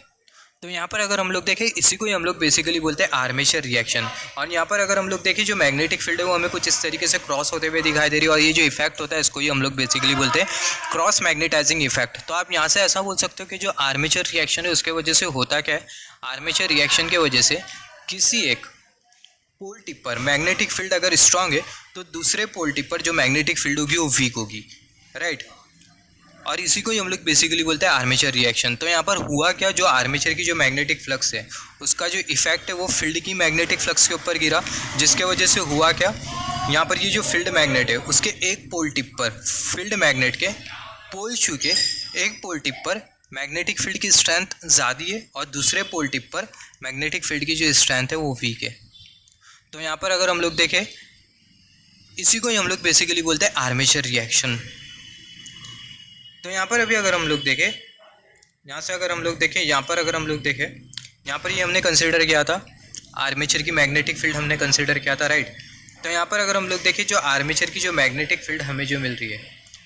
तो यहाँ पर अगर हम लोग देखें इसी को ही हम लोग बेसिकली बोलते हैं आर्मेचर रिएक्शन। और यहाँ पर अगर हम लोग देखें जो मैग्नेटिक फील्ड है वो हमें कुछ इस तरीके से क्रॉस होते हुए दिखाई दे रही है, और ये जो इफेक्ट होता है इसको ही हम लोग बेसिकली बोलते हैं क्रॉस मैग्नेटाइजिंग इफेक्ट। तो आप यहाँ से ऐसा बोल सकते हो कि जो आर्मेचर रिएक्शन है उसके वजह से होता क्या है, आर्मेचर रिएक्शन के वजह से किसी एक पोल टिप पर मैग्नेटिक फील्ड अगर स्ट्रांग है तो दूसरे पोल टिप पर जो मैग्नेटिक फील्ड होगी वो वीक होगी, राइट। और इसी को ही हम लोग बेसिकली बोलते हैं आर्मेचर रिएक्शन। तो यहाँ पर हुआ क्या, जो आर्मेचर की जो मैग्नेटिक फ्लक्स है उसका जो इफेक्ट है वो फील्ड की मैग्नेटिक फ्लक्स के ऊपर गिरा, जिसके वजह से हुआ क्या, यहाँ पर ये जो फील्ड मैग्नेट है उसके एक पोल टिप पर, फील्ड मैग्नेट के पोल शू के एक पोल टिप पर मैग्नेटिक फील्ड की स्ट्रेंथ ज़्यादा है, और दूसरे पोल टिप पर मैग्नेटिक फील्ड की जो स्ट्रेंथ है वो वीक है। तो यहाँ पर अगर हम लोग देखें इसी को ही हम लोग बेसिकली बोलते हैं आर्मेचर रिएक्शन। तो यहाँ पर अभी अगर हम लोग देखें, यहाँ पर ये हमने कंसिडर किया था आर्मेचर की मैग्नेटिक फील्ड हमने कंसिडर किया था, राइट। तो यहाँ पर अगर हम लोग देखें जो आर्मेचर की जो मैग्नेटिक फील्ड हमें जो मिल रही है,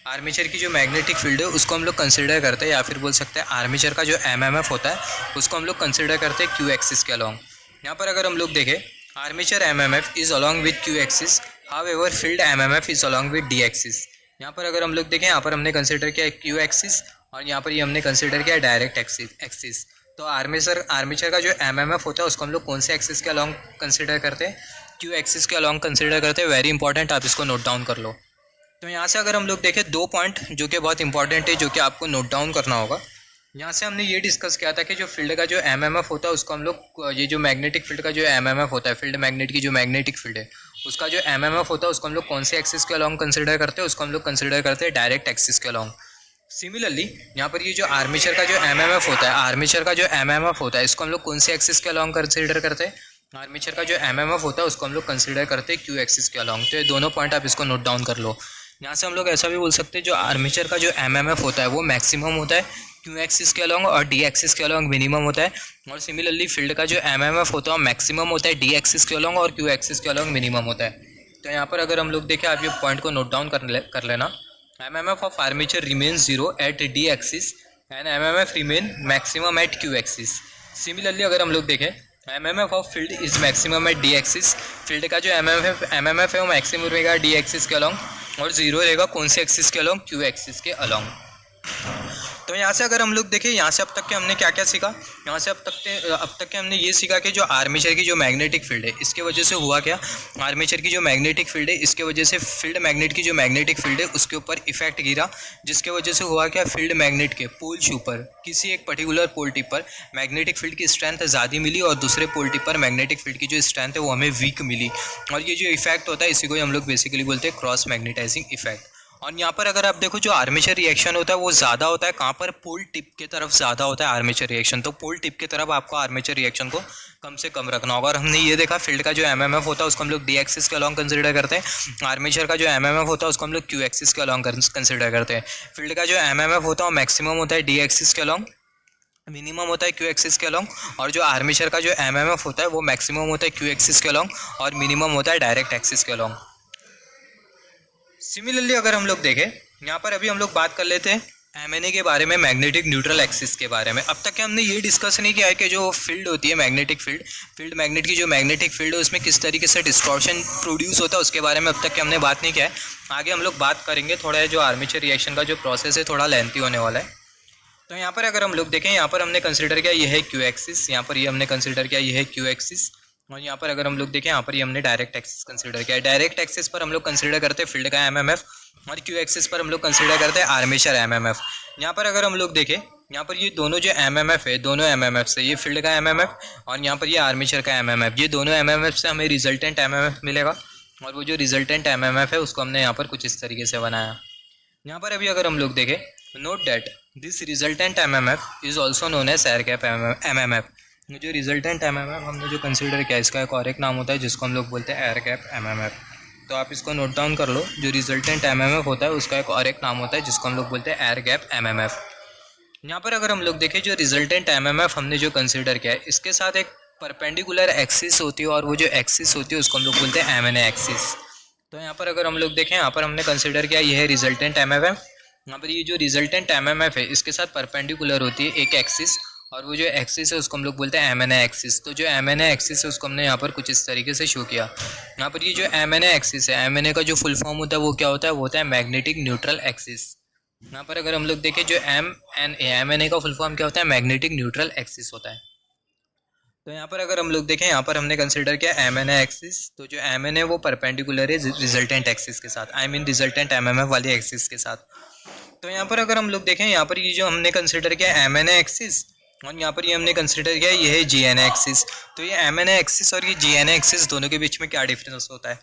आर्मेचर की जो मैग्नेटिक फील्ड है उसको हम लोग कंसिडर करते हैं, या फिर बोल सकते हैं आर्मेचर का जो एमएमएफ होता है उसको हम लोग कंसिडर करते हैं क्यू एक्सिस के अलॉन्ग। यहाँ पर अगर हम लोग देखें armature MMF is along with Q axis, however field MMF is along with D axis. यहाँ पर अगर हम लोग देखें, यहाँ पर हमने कंसिडर किया क्यू एक्सिस, और यहाँ पर ये हमने कंसिडर किया डायरेक्ट एक्सिस। तो आर्मेचर का जो एमएमएफ होता है उसको हम लोग कौन से एक्सिस के अलॉन्ग कंसिडर करते हैं, क्यू एक्सिस के अलॉन्ग कंसिडर करते हैं। वेरी इंपॉर्टेंट, आप इसको नोट डाउन कर लो। तो यहाँ से अगर हम लोग देखें दो पॉइंट जो कि बहुत इंपॉर्टेंट है, जो कि आपको नोट डाउन करना होगा। यहाँ से हमने ये डिस्कस किया था कि जो फील्ड का जो एमएमएफ होता है उसको हम लोग, ये जो मैग्नेटिक फील्ड का जो एमएमएफ होता है, फील्ड मैग्नेट की जो मैग्नेटिक फील्ड है उसका जो एमएमएफ होता है उसको हम लोग कौन से एक्सिस के अलॉन्ग कंसिडर करते हैं, उसको हम लोग कंसिडर करते हैं डायरेक्ट एक्सिस के अलॉन्ग। सिमिलरली यहाँ पर ये जो आर्मेचर का जो एमएमएफ होता है, इसको हम लोग कौन से एक्सिस के अलॉन्ग कंसिडर करते हैं, आर्मेचर का जो एमएमएफ होता है उसको हम लोग कंसिडर करते हैं क्यू एक्सिस के अलॉन्ग। तो ये दोनों पॉइंट आप इसको नोट डाउन कर लो। यहाँ से हम लोग ऐसा भी बोल सकते हैं जो आर्मेचर का जो एमएमएफ होता है वो मैक्सिमम होता है क्यू एक्सिस के अलॉन्ग और डी एक्सिस के अलॉन्ग मिनिमम होता है। और सिमिलरली फील्ड का जो एमएमएफ होता है मैक्सिमम होता है डी एक्सिस के अलॉन्ग और क्यू एक्सिस के अलॉन्ग मिनिमम होता है। तो यहाँ पर अगर हम लोग देखें, आप ये पॉइंट को नोट डाउन कर लेना। MMF of armature remain 0 at D axis and MMF remain maximum at Q axis. Similarly अगर हम लोग देखें, MMF of field is maximum at D axis. Field का जो एमएमएफ है वो मैक्सिमम रहेगा डी एक्सिस के अलॉन्ग और 0 रहेगा कौन से एक्सिस के अलॉन्ग, क्यू एक्सिस के अलॉन्ग। तो यहाँ से अगर हम लोग देखें, यहाँ से अब तक के हमने क्या क्या सीखा, यहाँ से अब तक के हमने ये सीखा कि जो आर्मेचर की जो मैग्नेटिक फील्ड है इसके वजह से हुआ क्या, आर्मेचर की जो मैग्नेटिक फील्ड है इसके वजह से फील्ड मैग्नेट की जो मैग्नेटिक फील्ड है उसके ऊपर इफेक्ट गिरा, जिसके वजह से हुआ क्या, फील्ड मैग्नेट के पोल टिप पर, किसी एक पर्टिकुलर पोल टिप पर मैग्नेटिक फील्ड की स्ट्रेंथ ज़्यादा मिली और दूसरे पोल टिप पर मैग्नेटिक फील्ड की जो स्ट्रेंथ है वो हमें वीक मिली। और ये जो इफेक्ट होता है इसी को हम लोग बेसिकली बोलते हैं क्रॉस मैग्नेटाइजिंग इफेक्ट। और यहाँ पर अगर आप देखो जो आर्मेचर रिएक्शन होता है वो ज़्यादा होता है कहाँ पर, पोल टिप के तरफ ज़्यादा होता है आर्मेचर रिएक्शन। तो पोल टिप की तरफ आपको आर्मेचर रिएक्शन को कम से कम रखना होगा। और हमने ये देखा फील्ड का जो एमएमएफ होता है उसको हम लोग डी एक्सिस के अलॉन्ग कंसिडर करते हैं। आर्मेचर का जो एमएमएफ होता है उसको हम लोग क्यू एक्सिस के अलॉन्ग कंसिडर करते हैं। फील्ड का जो एमएमएफ होता है वो मैक्सिमम होता है डी एक्सिस के अलॉन्ग, मिनिमम होता है क्यू एक्सिस के अलॉन्ग। और जो आर्मेचर का जो एमएमएफ होता है वो मैक्सिमम होता है क्यू एक्सिस के अलॉन्ग और मिनिमम होता है डायरेक्ट एक्सिस के अलॉन्ग। सिमिलरली अगर हम लोग देखें, यहाँ पर अभी हम लोग बात कर लेते हैं एमएनए के बारे में, मैग्नेटिक न्यूट्रल एक्सिस के बारे में। अब तक के हमने ये डिस्कस नहीं किया है कि जो फील्ड होती है मैग्नेटिक फील्ड मैग्नेट की जो मैग्नेटिक फील्ड है उसमें किस तरीके से डिस्टॉर्शन प्रोड्यूस होता है उसके बारे में अब तक के हमने बात नहीं किया है। आगे हम लोग बात करेंगे। थोड़ा जो आर्मेचर रिएक्शन का जो प्रोसेस है थोड़ा लेंथी होने वाला है। तो यहाँ पर अगर हम लोग देखें, यहाँ पर हमने कंसिडर किया ये है क्यू एक्सिस, यहाँ पर ये हमने कंसिडर किया ये है क्यू एक्सिस। और यहाँ पर अगर हम लोग देखें, यहाँ पर ये हमने डायरेक्ट एक्सिस कंसिडर किया है। डायरेक्ट एक्सिस पर हम लोग कंसिडर करते हैं फील्ड का एमएमएफ और क्यू एक्सिस पर हम लोग कंसिडर करते हैं आर्मेचर एमएमएफ। यहाँ पर अगर हम लोग देखें, यहाँ पर ये दोनों जो एमएमएफ है, दोनों एमएमएफ से, ये फील्ड का एमएमएफ और यहाँ पर ये आर्मेचर का एमएमएफ, ये दोनों एमएमएफ से हमें रिजल्टेंट एमएमएफ मिलेगा। और वो जो रिजल्टेंट एमएमएफ है उसको हमने यहाँ पर कुछ इस तरीके से बनाया। यहाँ पर अभी अगर हम लोग देखें, note that this resultant MMF is also known as air gap MMF. जो रिजल्टेंट एमएमएफ हमने जो कंसिडर किया इसका एक और एक नाम होता है जिसको हम लोग बोलते हैं एयर गैप एमएमएफ। तो आप इसको नोट डाउन कर लो, जो रिजल्टेंट एमएमएफ होता है उसका एक और एक नाम होता है जिसको हम लोग बोलते हैं एयर गैप एमएमएफ। यहाँ पर अगर हम लोग देखें, जो रिजल्टेंट एमएमएफ हमने जो कंसिडर किया है इसके साथ एक परपेंडिकुलर एक्सिस होती है और वो जो एक्सिस होती है उसको हम लोग बोलते हैं एमएनए एक्सिस। तो यहाँ पर अगर हम लोग देखें, यहाँ पर हमने कंसिडर किया ये है रिजल्टेंट एमएमएफ। यहाँ पर ये जो रिजल्टेंट एमएमएफ है इसके साथ परपेंडिकुलर होती है एक एक्सिस और वो जो एक्सिस है उसको हम लोग बोलते हैं एमएनए एक्सिस। तो जो एमएनए एक्सिस है उसको हमने यहाँ पर कुछ इस तरीके से शो किया। यहाँ पर ये जो एमएनए एक्सिस है, एमएनए का जो फुल फॉर्म होता है वो क्या होता है, वो होता है मैग्नेटिक न्यूट्रल एक्सिस। यहाँ पर अगर हम लोग देखें, जो एमएनए का फुल फॉर्म क्या होता है, मैग्नेटिक न्यूट्रल एक्सिस होता है। तो यहाँ पर अगर हम लोग देखें, यहाँ पर हमने कंसिडर किया एमएनए एक्सिस। तो जो एमएनए वो परपेंडिकुलर है रिजल्टेंट एक्सिस के साथ, आई मीन रिजल्टेंट एमएमएफ वाली एक्सिस के साथ। तो यहाँ पर अगर हम लोग देखें, यहाँ पर ये जो हमने कंसिडर किया एमएनए एक्सिस और यहाँ पर ये हमने कंसिडर किया ये है जीएनए एक्सिस। तो ये एमएनए एक्सिस और ये जीएनए एक्सिस दोनों के बीच में क्या डिफरेंस होता है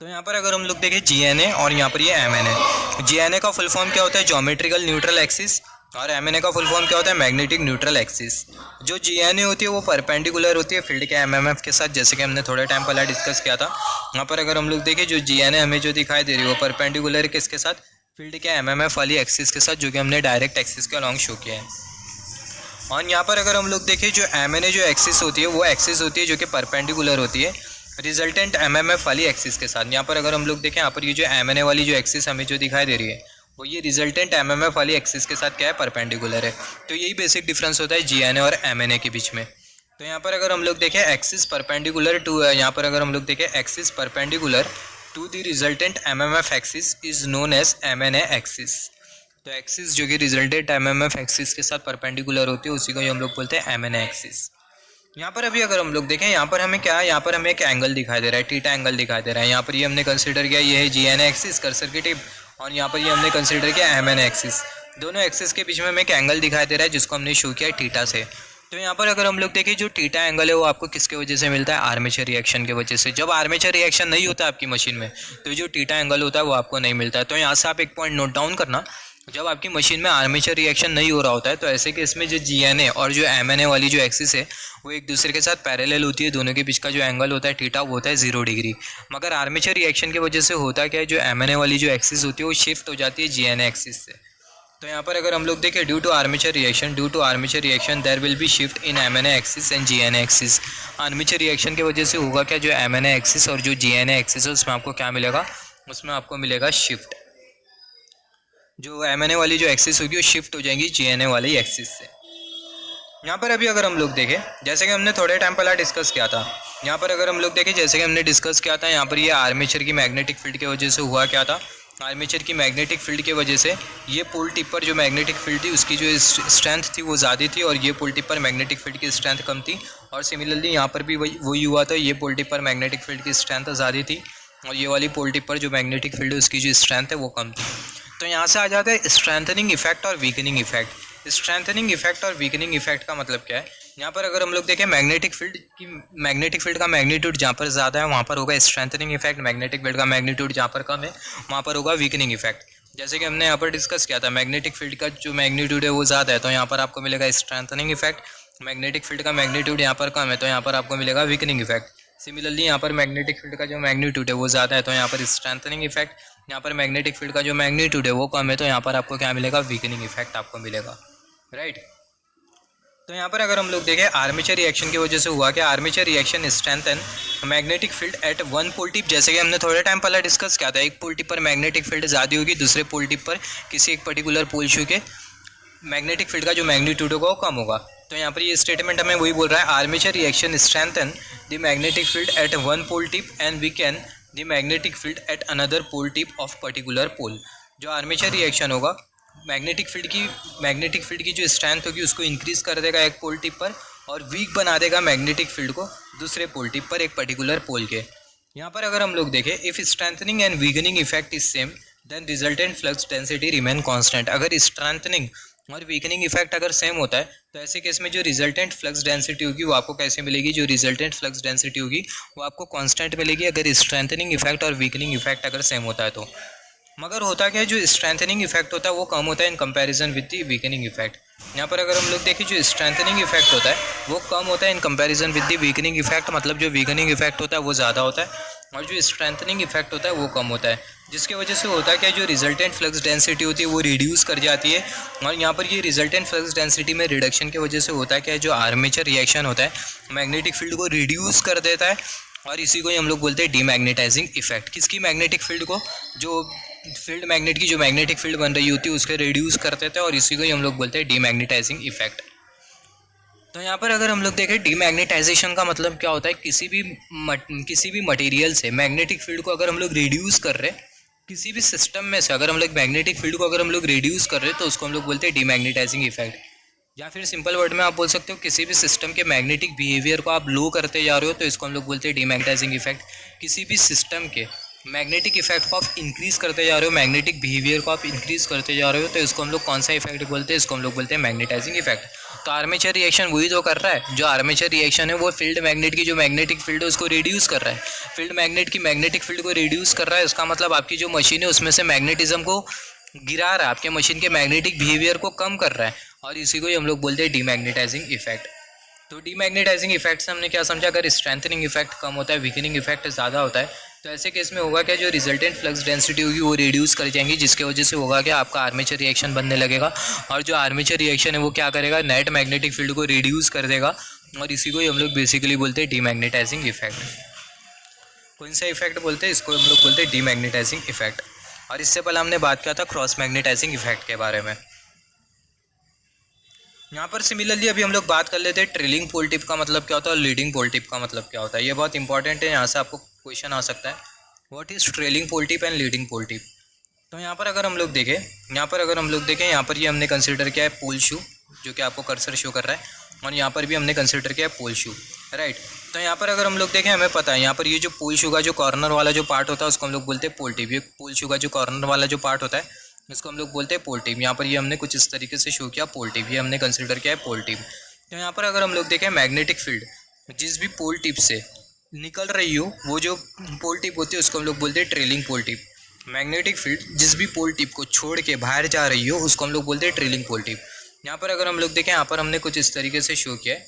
तो यहाँ पर अगर हम लोग देखें जीएनए और यहाँ पर ये एमएनए, जीएनए का फुल फॉर्म क्या होता है, ज्योमेट्रिकल न्यूट्रल एक्सिस, और एमएनए का फुल फॉर्म क्या होता है, मैग्नेटिक न्यूट्रल एक्सिस। जो जीएनए होती है वो परपेंडिकुलर होती है फील्ड के एमएमएफ के साथ, जैसे कि हमने थोड़े टाइम पहले डिस्कस किया था। यहाँ पर अगर हम लोग देखें, जो जीएनए हमें जो दिखाई दे रही है वो परपेंडिकुलर है किसके साथ, फील्ड के एमएमएफ वाली एक्सिस के साथ, जो कि हमने डायरेक्ट एक्सिस के अलॉन्ग शो किया है। और यहाँ पर अगर हम लोग देखें, जो एमएनए जो एक्सिस होती है वो एक्सिस होती है जो कि परपेंडिकुलर होती है रिजल्टेंट एमएमएफ वाली एक्सिस के साथ। यहाँ पर अगर हम लोग देखें, यहाँ पर ये जो एमएनए वाली जो एक्सिस हमें जो दिखाई दे रही है वो ये रिजल्टेंट एमएमएफ वाली एक्सिस के साथ क्या है, परपेंडिकुलर है। तो यही बेसिक डिफरेंस होता है जीएनए और एमएनए के बीच में। तो यहाँ पर अगर हम लोग देखें एक्सिस परपेंडिकुलर टू, यहाँ पर अगर हम लोग देखें axis perpendicular to the resultant MMF axis is known as MNA axis. तो एक्सिस जो कि रिजल्टेंट एमएमएफ एक्सिस के साथ परपेंडिकुलर होती है उसी को ही हम लोग बोलते हैं एमएनए एक्सिस। यहाँ पर अभी अगर हम लोग देखें, यहाँ पर हमें क्या है, यहाँ पर हमें एक एंगल दिखाई दे रहा है, थीटा एंगल दिखाई दे रहा है। यहाँ पर ये हमने कंसिडर किया ये है जीएनए एक्सिस कर्सर की टिप, और यहाँ पर ये हमने कंसिडर किया एमएनए एक्सिस। दोनों एक्सिस के बीच में हमें एक एंगल दिखाई दे रहा है जिसको हमने शो किया थीटा से। तो यहाँ पर अगर हम लोग देखें, जो थीटा एंगल है वो आपको किसके वजह से मिलता है, आर्मेचर रिएक्शन की वजह से। जब आर्मेचर रिएक्शन नहीं होता आपकी मशीन में तो जो थीटा एंगल होता है वो आपको नहीं मिलता है। तो यहाँ से आप एक पॉइंट नोट डाउन करना, जब आपकी मशीन में आर्मेचर रिएक्शन नहीं हो रहा होता है तो ऐसे केस में जो जीएनए और जो एमएनए वाली जो एक्सिस है वो एक दूसरे के साथ पैरेलल होती है, दोनों के बीच का जो एंगल होता है थीटा वो होता है 0 डिग्री। मगर आर्मेचर रिएक्शन की वजह से होता क्या है, जो एमएनए वाली जो एक्सिस होती है वो शिफ्ट हो जाती है जीएनए एक्सिस से। तो यहाँ पर अगर हम लोग देखें due to armature reaction there will be shift in MNA axis and GNA axis. Armature reaction की वजह से होगा क्या, जो एमएनए एक्सिस और जो जीएनए एक्सिस है उसमें आपको क्या मिलेगा, उसमें आपको मिलेगा शिफ्ट। जो एमएनए वाली जो एक्सिस होगी वो शिफ्ट हो जाएंगी जीएनए वाली एक्सिस से। यहाँ पर अभी अगर हम लोग देखें, जैसे कि हमने थोड़े टाइम पहले डिस्कस किया था, यहाँ पर अगर हम लोग देखें जैसे कि हमने डिस्कस किया था, यहाँ पर ये आर्मेचर की मैग्नेटिक फील्ड की वजह से हुआ क्या था, आर्मेचर की मैग्नेटिक फील्ड की वजह से ये पोल टिप पर जो मैग्नेटिक फील्ड थी उसकी जो स्ट्रेंथ थी वो ज़्यादा थी और ये पोल टिप पर मैग्नेटिक फील्ड की स्ट्रेंथ कम थी। और सिमिलरली यहाँ पर भी वही हुआ था, ये पोल टिप पर मैग्नेटिक फील्ड की स्ट्रेंथ ज़्यादा थी और ये वाली पोल टिप पर जो मैग्नेटिक फील्ड है उसकी जो स्ट्रेंथ है वो कम थी। तो यहाँ से आ जाता है स्ट्रेंथनिंग इफेक्ट और वीकनिंग इफेक्ट। स्ट्रेंथनिंग इफेक्ट और वीकनिंग इफेक्ट का मतलब क्या है, यहाँ पर अगर हम लोग देखें मैग्नेटिक फील्ड का मैग्नीट्यूड जहाँ पर ज़्यादा है वहाँ पर होगा स्ट्रेंथनिंग इफेक्ट, मैग्नेटिक फील्ड का मैग्नीट्यूड जहाँ पर कम है वहाँ पर होगा वीकनिंग इफेक्ट। जैसे कि हमने यहाँ पर डिस्कस किया था, मैग्नेटिक फील्ड का जो मैग्नीट्यूड है वो ज़्यादा है तो यहाँ पर आपको मिलेगा स्ट्रेंथनिंग इफेक्ट, मैग्नेटिक फील्ड का मैग्नीट्यूड यहाँ पर कम है तो यहाँ पर आपको मिलेगा वीकनिंग इफेक्ट। सिमिलरली यहाँ पर मैग्नेटिक फील्ड का जो मैग्नीट्यूड है वो ज़्यादा है तो यहाँ पर स्ट्रेंथनिंग इफेक्ट, यहाँ पर मैग्नेटिक फील्ड का जो मैग्नीट्यूड है वो कम है तो यहाँ पर आपको क्या मिलेगा, वीकनिंग इफेक्ट आपको मिलेगा, राइट। तो यहाँ पर अगर हम लोग देखें आर्मेचर रिएक्शन की वजह से हुआ क्या, armature reaction strengthen magnetic field at one pole tip. जैसे कि हमने थोड़े टाइम पहले डिस्कस किया था, एक पोल टिप पर मैग्नेटिक फील्ड ज़्यादा होगी, दूसरे पोल टिप पर किसी एक पर्टिकुलर पोल शू के मैग्नेटिक फील्ड का जो मैग्नीट्यूड होगा वो कम होगा। तो यहाँ पर ये स्टेटमेंट हमें वही बोल रहा है, armature reaction strengthen the magnetic field at one pole tip and weaken the magnetic field at another pole tip of particular pole. जो आर्मेचर रिएक्शन होगा मैग्नेटिक फील्ड की जो स्ट्रेंथ होगी उसको इंक्रीज कर देगा एक पोल टिप पर और वीक बना देगा मैग्नेटिक फील्ड को दूसरे पोल टिप पर एक पर्टिकुलर पोल के। यहाँ पर अगर हम लोग देखें, if strengthening and weakening effect is same then resultant flux density remain constant. अगर स्ट्रेंथनिंग और वीकनिंग इफेक्ट अगर सेम होता है तो ऐसे केस में जो रिजल्टेंट फ्लक्स डेंसिटी होगी वो आपको कैसे मिलेगी, जो रिजल्टेंट फ्लक्स डेंसिटी होगी वो आपको कांस्टेंट मिलेगी अगर स्ट्रेंथनिंग इफेक्ट और वीकनिंग इफेक्ट अगर सेम होता है तो। मगर होता क्या है, जो स्ट्रेंथनिंग इफेक्ट होता है वो कम होता है in comparison with the weakening effect. यहाँ पर अगर हम लोग देखें जो स्ट्रेंथनिंग इफेक्ट होता है वो कम होता है in comparison with the weakening effect, मतलब जो वीकनिंग इफेक्ट होता है वो ज़्यादा होता है और जो स्ट्रेंथनिंग इफेक्ट होता है वो कम होता है, जिसकी वजह से होता है क्या, जो रिजल्टेंट फ्लक्स डेंसिटी होती है वो रिड्यूस कर जाती है। और यहाँ पर ये रिजल्टेंट फ्लक्स डेंसिटी में रिडक्शन की वजह से होता है क्या, जो आर्मेचर रिएक्शन होता है मैग्नेटिक फील्ड को रिड्यूस कर देता है और इसी को ही हम लोग बोलते हैं डीमैग्नेटाइजिंग इफेक्ट। किसकी, मैग्नेटिक फील्ड को, जो फील्ड मैग्नेट की जो मैग्नेटिक फील्ड बन रही होती है उसके रिड्यूस कर देते हैं और इसी को ही हम लोग बोलते हैं डीमैग्नेटाइजिंग इफेक्ट। तो यहाँ पर अगर हम लोग देखें डीमैग्नेटाइजेशन का मतलब क्या होता है, किसी भी मटेरियल से मैग्नेटिक फील्ड को अगर हम लोग रिड्यूस कर रहे हैं, किसी भी सिस्टम में से अगर हम लोग मैग्नेटिक फील्ड को अगर हम लोग रिड्यूस कर रहे हैं तो उसको हम लोग बोलते हैं डीमैग्नेटाइजिंग इफेक्ट। या फिर सिंपल वर्ड में आप बोल सकते हो किसी भी सिस्टम के मैग्नेटिक बिहेवियर को आप लो करते जा रहे हो तो इसको हम लोग बोलते हैं डीमैग्नेटाइजिंग इफेक्ट। किसी भी सिस्टम के मैग्नेटिक इफेक्ट को आप इंक्रीज करते जा रहे हो, मैग्नेटिक बिहेवियर को आप इंक्रीज करते जा रहे हो तो इसको हम लोग कौन सा इफेक्ट बोलते हैं, इसको हम लोग बोलते हैं मैग्नेटाइजिंग इफेक्ट। तो आर्मेचर रिएक्शन वही तो कर रहा है, जो आर्मेचर रिएक्शन है वो फील्ड मैग्नेट की जो मैग्नेटिक फील्ड है उसको रिड्यूस कर रहा है, फील्ड मैग्नेट की मैग्नेटिक फील्ड को रिड्यूस कर रहा है। इसका मतलब आपकी जो मशीन है उसमें से मैग्नेटिज्म को गिरा रहा है, आपके मशीन के मैग्नेटिक बिहेवियर को कम कर रहा है और इसी को ही हम लोग बोलते हैं डीमैग्नेटाइजिंग इफेक्ट। तो डीमैग्नेटाइजिंग इफेक्ट से हमने क्या समझा, अगर स्ट्रेंथनिंग इफेक्ट कम होता है, वीकनिंग इफेक्ट ज़्यादा होता है तो ऐसे केस में होगा क्या, जो रिजल्टेंट फ्लक्स डेंसिटी होगी वो रिड्यूस कर जाएंगी, जिसकी वजह से होगा क्या, आपका आर्मेचर रिएक्शन बनने लगेगा और जो आर्मेचर रिएक्शन है वो क्या करेगा, नेट मैग्नेटिक फील्ड को रिड्यूस कर देगा और इसी को ही हम लोग बेसिकली बोलते हैं डीमैग्नेटाइजिंग इफेक्ट। कौन सा इफेक्ट बोलते हैं, इसको हम लोग बोलते हैं डीमैग्नेटाइजिंग इफेक्ट। और इससे पहले हमने बात किया था क्रॉस मैग्नेटाइजिंग इफेक्ट के बारे में। यहाँ पर सिमिलरली अभी हम लोग बात कर लेते हैं ट्रेलिंग पोल टिप का मतलब क्या होता है और लीडिंग पोल टिप का मतलब क्या होता है। ये बहुत इंपॉर्टेंट है, यहाँ से आपको क्वेश्चन आ सकता है, what is trailing pole tip and leading pole tip. तो यहाँ पर अगर हम लोग देखें, यहाँ पर ये हमने कंसिडर किया है पोल शू, जो कि आपको कर्सर शो कर रहा है, और यहाँ पर भी हमने कंसिडर किया है पोल शू, राइट। तो यहाँ पर अगर हम लोग देखें, हमें पता है यहाँ पर ये जो पोल शू का जो कॉर्नर वाला जो पार्ट होता है उसको हम लोग बोलते हैं पोल टिप। ये पोल शू का जो कॉर्नर वाला जो पार्ट होता है इसको हम लोग बोलते हैं पोल टिप। यहाँ पर ये हमने कुछ इस तरीके से शो किया पोल टिप, ये हमने कंसिडर किया है पोल टिप। तो यहाँ पर अगर हम लोग देखें मैग्नेटिक फील्ड जिस भी पोल टिप से निकल रही हो, वो जो पोल टिप होती है उसको हम लोग बोलते हैं trailing pole tip. Magnetic field जिस भी पोल टिप को छोड़ के बाहर जा रही हो उसको हम लोग बोलते हैं ट्रेलिंग पोल टिप। यहाँ पर अगर हम लोग देखें, यहाँ पर हमने कुछ इस तरीके से शो किया है।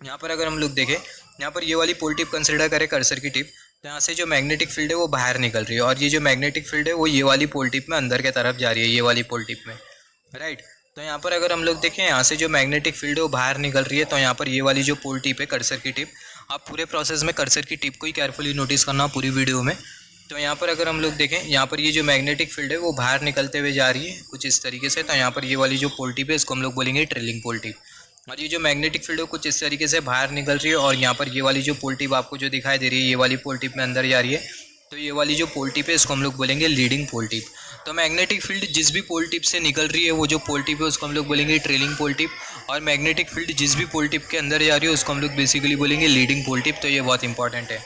यहाँ पर अगर हम लोग देखें, यहाँ पर ये वाली पोल टिप कंसिडर करें कर्सर की टिप, तो यहाँ से जो मैग्नेटिक फील्ड है वो बाहर निकल रही है और ये जो मैग्नेटिक फील्ड है वो ये वाली पोल टिप में अंदर के तरफ जा रही है, ये वाली पोल टिप में, राइट। तो यहाँ पर अगर हम लोग देखें, यहाँ से जो मैग्नेटिक फील्ड है वो बाहर निकल रही है, तो यहाँ पर ये वाली जो पोल टिप है कर्सर की टिप, आप पूरे प्रोसेस में कर्सर की टिप को ही केयरफुली नोटिस करना पूरी वीडियो में। तो यहाँ पर अगर हम लोग देखें, यहाँ पर ये जो मैग्नेटिक फील्ड है वो बाहर निकलते हुए जा रही है कुछ इस तरीके से, तो यहाँ पर ये वाली जो पोल टिप है इसको हम लोग बोलेंगे ट्रेलिंग पोल टिप। और ये जो मैग्नेटिक फील्ड है कुछ इस तरीके से बाहर निकल रही है और यहाँ पर ये वाली जो पोल टिप आपको जो दिखाई दे रही है, ये वाली पोल टिप में अंदर जा रही है, तो ये वाली जो पोल टिप है इसको हम लोग बोलेंगे लीडिंग पोल टिप। तो मैग्नेटिक फील्ड जिस भी पोल टिप से निकल रही है वो जो पोल टिप है उसको हम लोग बोलेंगे ट्रेलिंग पोल टिप, और मैग्नेटिक फील्ड जिस भी पोल टिप के अंदर जा रही है उसको हम लोग बेसिकली बोलेंगे लीडिंग पोल टिप। तो ये बहुत इंपॉर्टेंट है।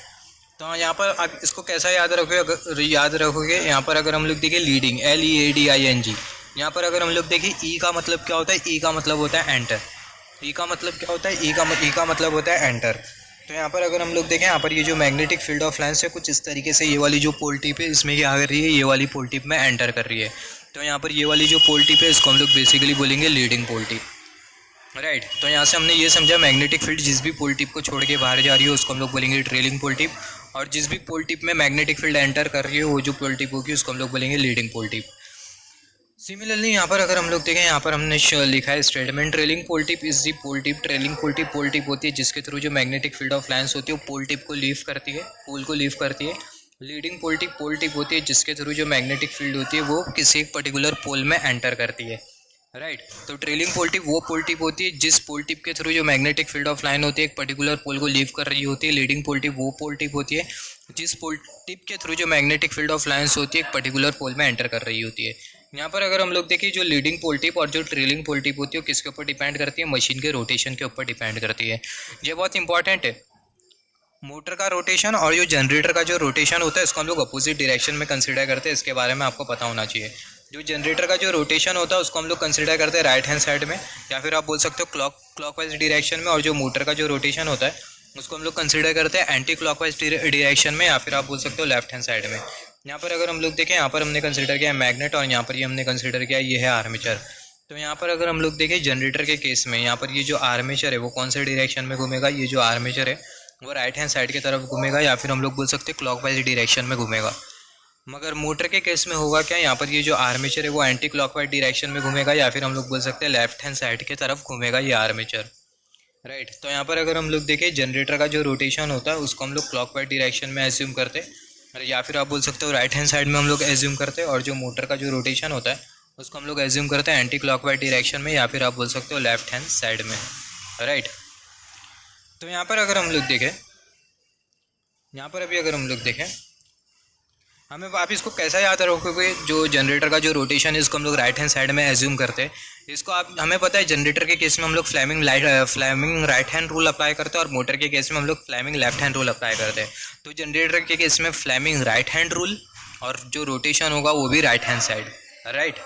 तो यहाँ पर आप इसको कैसा याद रखोगे, यहाँ पर अगर हम लोग देखें लीडिंग, LEADING, यहाँ पर अगर हम लोग देखें ई का मतलब क्या होता है, ई का मतलब होता है एंटर। ई का मतलब क्या होता है, ई का मतलब होता है एंटर। तो यहाँ पर अगर हम लोग देखें, यहाँ पर ये जो मैग्नेटिक फील्ड ऑफ लाइन्स है कुछ इस तरीके से ये वाली जो पोल टिप है इसमें क्या कर रही है, ये वाली पोल टिप में एंटर कर रही है। तो यहाँ पर ये वाली जो पोल टिप है इसको हम लोग बेसिकली बोलेंगे लीडिंग पोल टिप, राइट। तो यहाँ से हमने ये समझा मैग्नेटिक फील्ड जिस भी पोल टिप को छोड़ के बाहर जा रही है उसको हम लोग बोलेंगे ट्रेलिंग पोल टिप, और जिस भी पोल टिप में मैग्नेटिक फील्ड एंटर कर रही है वो जो पोल टिप होगी उसको हम लोग बोलेंगे लीडिंग पोल टिप। सिमिलरली यहाँ पर अगर हम लोग देखें, यहाँ पर हमने लिखा है statement, trailing pole tip is the pole tip. Trailing pole tip होती है जिसके थ्रू जो मैग्नेटिक फील्ड ऑफ लाइन्स होती है वो पोल टिप को लीव करती है, पोल को लीव करती है। लीडिंग पोल टिप होती है जिसके थ्रू जो मैग्नेटिक फील्ड होती है वो किसी एक पर्टिकुलर पोल में एंटर करती है, राइट। तो ट्रेलिंग पोल टिप वो पोल टिप होती है जिस पोल टिप के थ्रू जो मैग्नेटिक फील्ड ऑफ लाइन होती है एक पर्टिकुलर पोल को लीव कर रही होती है। लीडिंग पोल टिप वो पोल टिप होती है जिस पोल टिप के थ्रू जो मैग्नेटिक फील्ड ऑफ लाइन्स होती है एक पर्टिकुलर पोल में एंटर कर रही होती है। यहाँ पर अगर हम लोग देखें, जो लीडिंग पोल टिप और जो ट्रेलिंग पोल टिप होती है वो किसके ऊपर डिपेंड करती है, मशीन के रोटेशन के ऊपर डिपेंड करती है। ये बहुत इंपॉर्टेंट है। मोटर का रोटेशन और जो जनरेटर का जो रोटेशन होता है इसको हम लोग अपोजिट डायरेक्शन में कंसिडर करते हैं, इसके बारे में आपको पता होना चाहिए। जो जनरेटर का जो रोटेशन होता है उसको हम लोग कंसिडर करते हैं राइट हैंड साइड में, या फिर आप बोल सकते हो क्लॉकवाइज डायरेक्शन में, और जो मोटर का जो रोटेशन होता है उसको हम लोग कंसिडर करते हैं एंटी क्लॉकवाइज डायरेक्शन में, या फिर आप बोल सकते हो लेफ्ट हैंड साइड में। यहाँ पर अगर हम लोग देखें, यहाँ पर हमने कंसिडर किया है मैग्नेट और यहाँ पर ये हमने कंसिडर किया ये है आर्मेचर। तो यहाँ पर अगर हम लोग देखें जनरेटर के केस में, यहाँ पर ये जो आर्मेचर है वो कौन से डायरेक्शन में घूमेगा, ये जो आर्मेचर है वो राइट हैंड साइड की तरफ घूमेगा, या फिर हम लोग बोल सकते हैं क्लॉकवाइज डायरेक्शन में घूमेगा। मगर मोटर के केस में होगा क्या, यहाँ पर ये जो आर्मेचर है वो एंटी क्लॉकवाइज डायरेक्शन में घूमेगा, या फिर हम लोग बोल सकते हैं लेफ्ट हैंड साइड की तरफ घूमेगा ये आर्मेचर, राइट। तो यहाँ पर अगर हम लोग देखें जनरेटर का जो रोटेशन होता है उसको हम लोग क्लॉकवाइज डायरेक्शन में एज्यूम करते हैं, या फिर आप बोल सकते हो राइट हैंड साइड में हम लोग एज्यूम करते हैं, और जो मोटर का जो रोटेशन होता है उसको हम लोग एज्यूम करते हैं एंटी क्लॉकवाइज डायरेक्शन में, या फिर आप बोल सकते हो लेफ्ट हैंड साइड में, राइट। तो यहाँ पर अगर हम लोग देखें, यहाँ पर अभी अगर हम लोग देखें, हमें आप इसको कैसा याद रखोगे, जो जनरेटर का जो रोटेशन है इसको हम लोग राइट हैंड साइड में एज्यूम करते हैं। इसको आप हमें पता है जनरेटर के केस में हम लोग Fleming right hand rule apply करते हैं, और मोटर के केस में हम लोग Fleming left hand rule apply करते हैं। तो जनरेटर के केस में फ्लेमिंग राइट हैंड रूल, और जो रोटेशन होगा वो भी right hand side, right.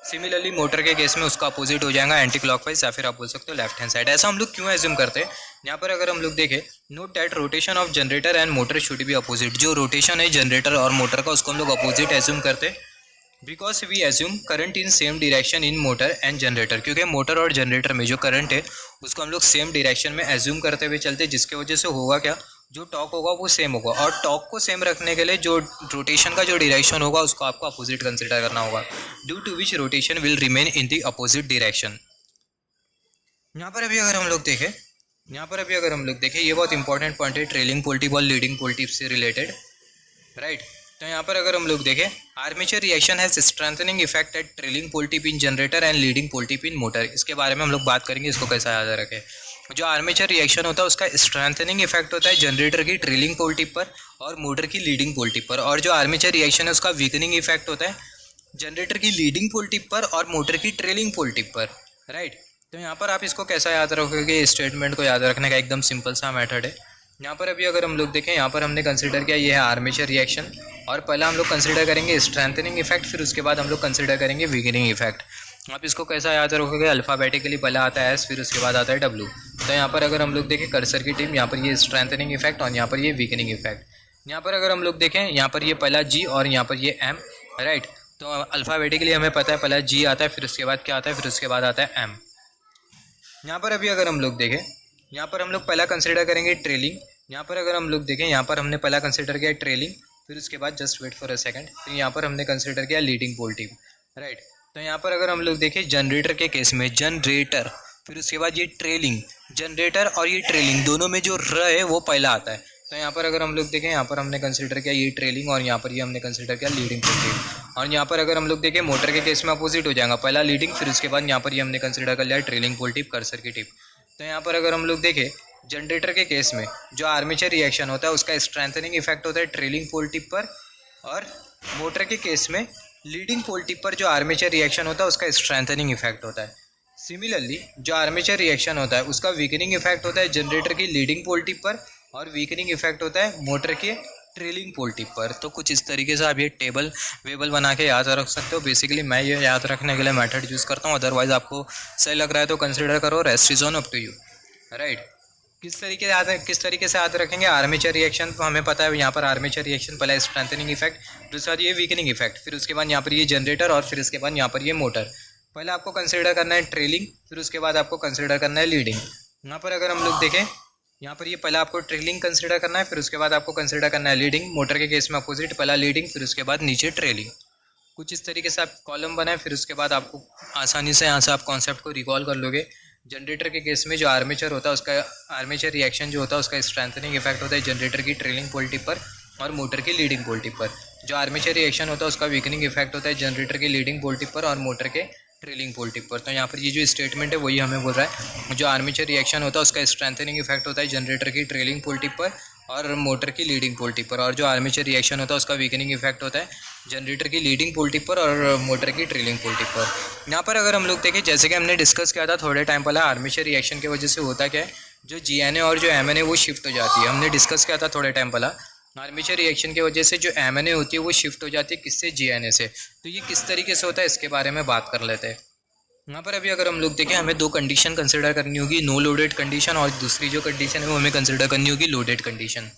Similarly motor के केस में उसका अपोजिट हो जाएगा एंटी क्लॉकवाइज, या फिर आप बोल सकते हो लेफ्ट हैंड साइड। ऐसा हम लोग क्यों एज्यूम करते हैं, यहाँ पर अगर हम लोग देखें, note that rotation of generator and motor should be opposite. जो रोटेशन है जनरेटर और मोटर का उसको हम लोग अपोजिट एज्यूम करते हैं, because we assume current in same direction in motor and generator. क्योंकि मोटर और जनरेटर में जो करंट है उसको हम लोग सेम डायरेक्शन में एज्यूम करते हुए चलते, जिसके वजह से होगा क्या, जो टॉर्क होगा वो सेम होगा, और टॉर्क को सेम रखने के लिए जो रोटेशन का जो डायरेक्शन होगा उसको आपको अपोजिट कंसिडर करना होगा, due to which rotation will remain in the opposite direction. यहाँ पर अभी अगर हम लोग देखें, ये बहुत इंपॉर्टेंट पॉइंट है ट्रेलिंग पोल टिप और लीडिंग पोल टिप से रिलेटेड, राइट। तो यहाँ पर अगर हम लोग देखें, armature reaction has strengthening effect at trailing pole tip in generator and leading pole tip in motor. इसके बारे में हम लोग बात करेंगे, इसको कैसा याद रखें। जो आर्मेचर रिएक्शन होता है उसका स्ट्रेंथनिंग इफेक्ट होता है जनरेटर की ट्रेलिंग पोल टिप पर और मोटर की लीडिंग पोल टिप पर, और जो आर्मेचर रिएक्शन है उसका वीकनिंग इफेक्ट होता है जनरेटर की लीडिंग पोल टिप पर और मोटर की ट्रेलिंग पोल टिप पर, राइट। तो यहाँ पर आप इसको कैसा याद रखोगे, स्टेटमेंट को याद रखने का एकदम सिंपल सा मेथड है। यहाँ पर अभी अगर हम लोग देखें, यहाँ पर हमने कंसिडर किया ये है आर्मेचर रिएक्शन, और पहला हम लोग कंसिडर करेंगे स्ट्रेंथनिंग इफेक्ट, फिर उसके बाद हम लोग कंसिडर करेंगे वीकनिंग इफेक्ट। आप इसको कैसा याद रखोगे, अल्फ़ाबेटिकली पहला आता है एस, फिर उसके बाद आता है डब्ल्यू। तो यहाँ पर अगर हम लोग देखें कर्सर की टीम, यहाँ पर ये स्ट्रेंथनिंग इफेक्ट और यहाँ पर ये वीकनिंग इफेक्ट। यहाँ पर अगर हम लोग देखें, यहाँ पर ये पहला जी और यहाँ पर ये एम, राइट। तो अल्फ़ाबेटिकली हमें पता है पहला जी आता है, फिर उसके बाद क्या आता है, फिर उसके बाद आता है एम। यहाँ पर अभी अगर हम लोग देखें, यहाँ पर हम लोग पहला कंसिडर करेंगे ट्रेलिंग। यहाँ पर अगर हम लोग देखें, यहाँ पर हमने पहला कंसिडर किया ट्रेलिंग, फिर उसके बाद just wait for a second, फिर यहाँ पर हमने कंसिडर किया लीडिंग पोल टीम, राइट। तो यहाँ पर अगर हम लोग देखें जनरेटर के केस में जनरेटर, फिर उसके बाद ये ट्रेलिंग, जनरेटर और ये ट्रेलिंग दोनों में जो र है वो पहला आता है। तो यहाँ पर अगर हम लोग देखें, यहाँ पर हमने कंसिडर किया ये ट्रेलिंग और यहाँ पर ये हमने कंसिडर किया लीडिंग पोल टीम। और यहाँ पर अगर हम लोग देखें मोटर के केस में अपोजिट हो जाएगा, पहला लीडिंग, फिर उसके बाद यहाँ पर ये हमने कंसिडर कर लिया ट्रेलिंग पोल टिप, कर्सर की टिप। तो यहाँ पर अगर हम लोग देखें जनरेटर के केस में जो आर्मेचर रिएक्शन होता है उसका स्ट्रेंथनिंग इफेक्ट होता है ट्रेलिंग पोल टिप पर, और मोटर के केस में लीडिंग पोल टिप पर जो आर्मेचर रिएक्शन होता है उसका स्ट्रेंथनिंग इफेक्ट होता है। सिमिलरली जो आर्मेचर रिएक्शन होता है उसका वीकनिंग इफेक्ट होता है जनरेटर की लीडिंग पोल टिप पर, और वीकनिंग इफेक्ट होता है मोटर के ट्रेलिंग पोल टिप पर। तो कुछ इस तरीके से आप ये टेबल वेबल बना के याद रख सकते हो। बेसिकली मैं ये याद रखने के लिए मेथड यूज़ करता हूँ, अदरवाइज आपको सही लग रहा है तो कंसिडर करो, rest is on up to you, right. किस तरीके से याद रखेंगे आर्मेचर रिएक्शन, तो हमें पता है यहाँ पर आर्मेचर रिएक्शन पहला स्ट्रेंथनिंग इफेक्ट, दूसरा ये वीकनिंग इफेक्ट, फिर उसके बाद यहाँ पर ये जनरेटर, और फिर उसके बाद यहाँ पर ये मोटर। पहले आपको कंसिडर करना है ट्रेलिंग, फिर उसके बाद आपको कंसिडर करना है लीडिंग। यहाँ पर अगर हम लोग देखें, यहाँ पर ये पहला आपको ट्रेलिंग कंसिडर करना है, फिर उसके बाद आपको कंसिडर करना है लीडिंग। मोटर के केस में अपोजिट, पहला लीडिंग, फिर उसके बाद नीचे ट्रेलिंग। कुछ इस तरीके से आप कॉलम बनाए, फिर उसके बाद आपको आसानी से यहाँ से आप कॉन्सेप्ट को रिकॉल कर लोगे। जनरेटर के केस में जो आर्मेचर होता है उसका आर्मेचर रिएक्शन जो होता है उसका स्ट्रेंथनिंग इफेक्ट होता है जनरेटर की ट्रेलिंग पोल टिप पर और मोटर की लीडिंग पोल टिप पर। जो आर्मेचर रिएक्शन होता है उसका वीकनिंग इफेक्ट होता है जनरेटर की लीडिंग पोल टिप पर और मोटर के ट्रेलिंग पोल टिप पर। तो यहाँ पर ये जो स्टेटमेंट है वही हमें बोल रहा है, जो आर्मेचर रिएक्शन होता है उसका स्ट्रेंथनिंग इफेक्ट होता है जनरेटर की ट्रेलिंग पोल टिप पर और मोटर की लीडिंग पोल टिप पर, और जो आर्मेचर रिएक्शन होता है उसका वीकनिंग इफेक्ट होता है जनरेटर की लीडिंग पोल टिप पर और मोटर की ट्रेलिंग पोल टिप पर। यहाँ पर अगर हम लोग देखें, जैसे कि हमने डिस्कस किया था थोड़े टाइम पहले, आर्मेचर रिएक्शन की वजह से होता क्या है, जो GNA और जो MNA वो शिफ्ट हो जाती है। हमने डिस्कस किया था थोड़े टाइम पहले, आर्मेचर रिएक्शन की वजह से जो MNA होती है वो शिफ्ट हो जाती है किससे, GNA से। तो ये किस तरीके से होता है इसके बारे में बात कर लेते हैं। यहाँ पर अभी अगर हम लोग देखें, हमें दो कंडीशन कंसिडर करनी होगी, नो लोडेड कंडीशन, और दूसरी जो कंडीशन है वो हमें कंसिडर करनी होगी लोडेड कंडीशन।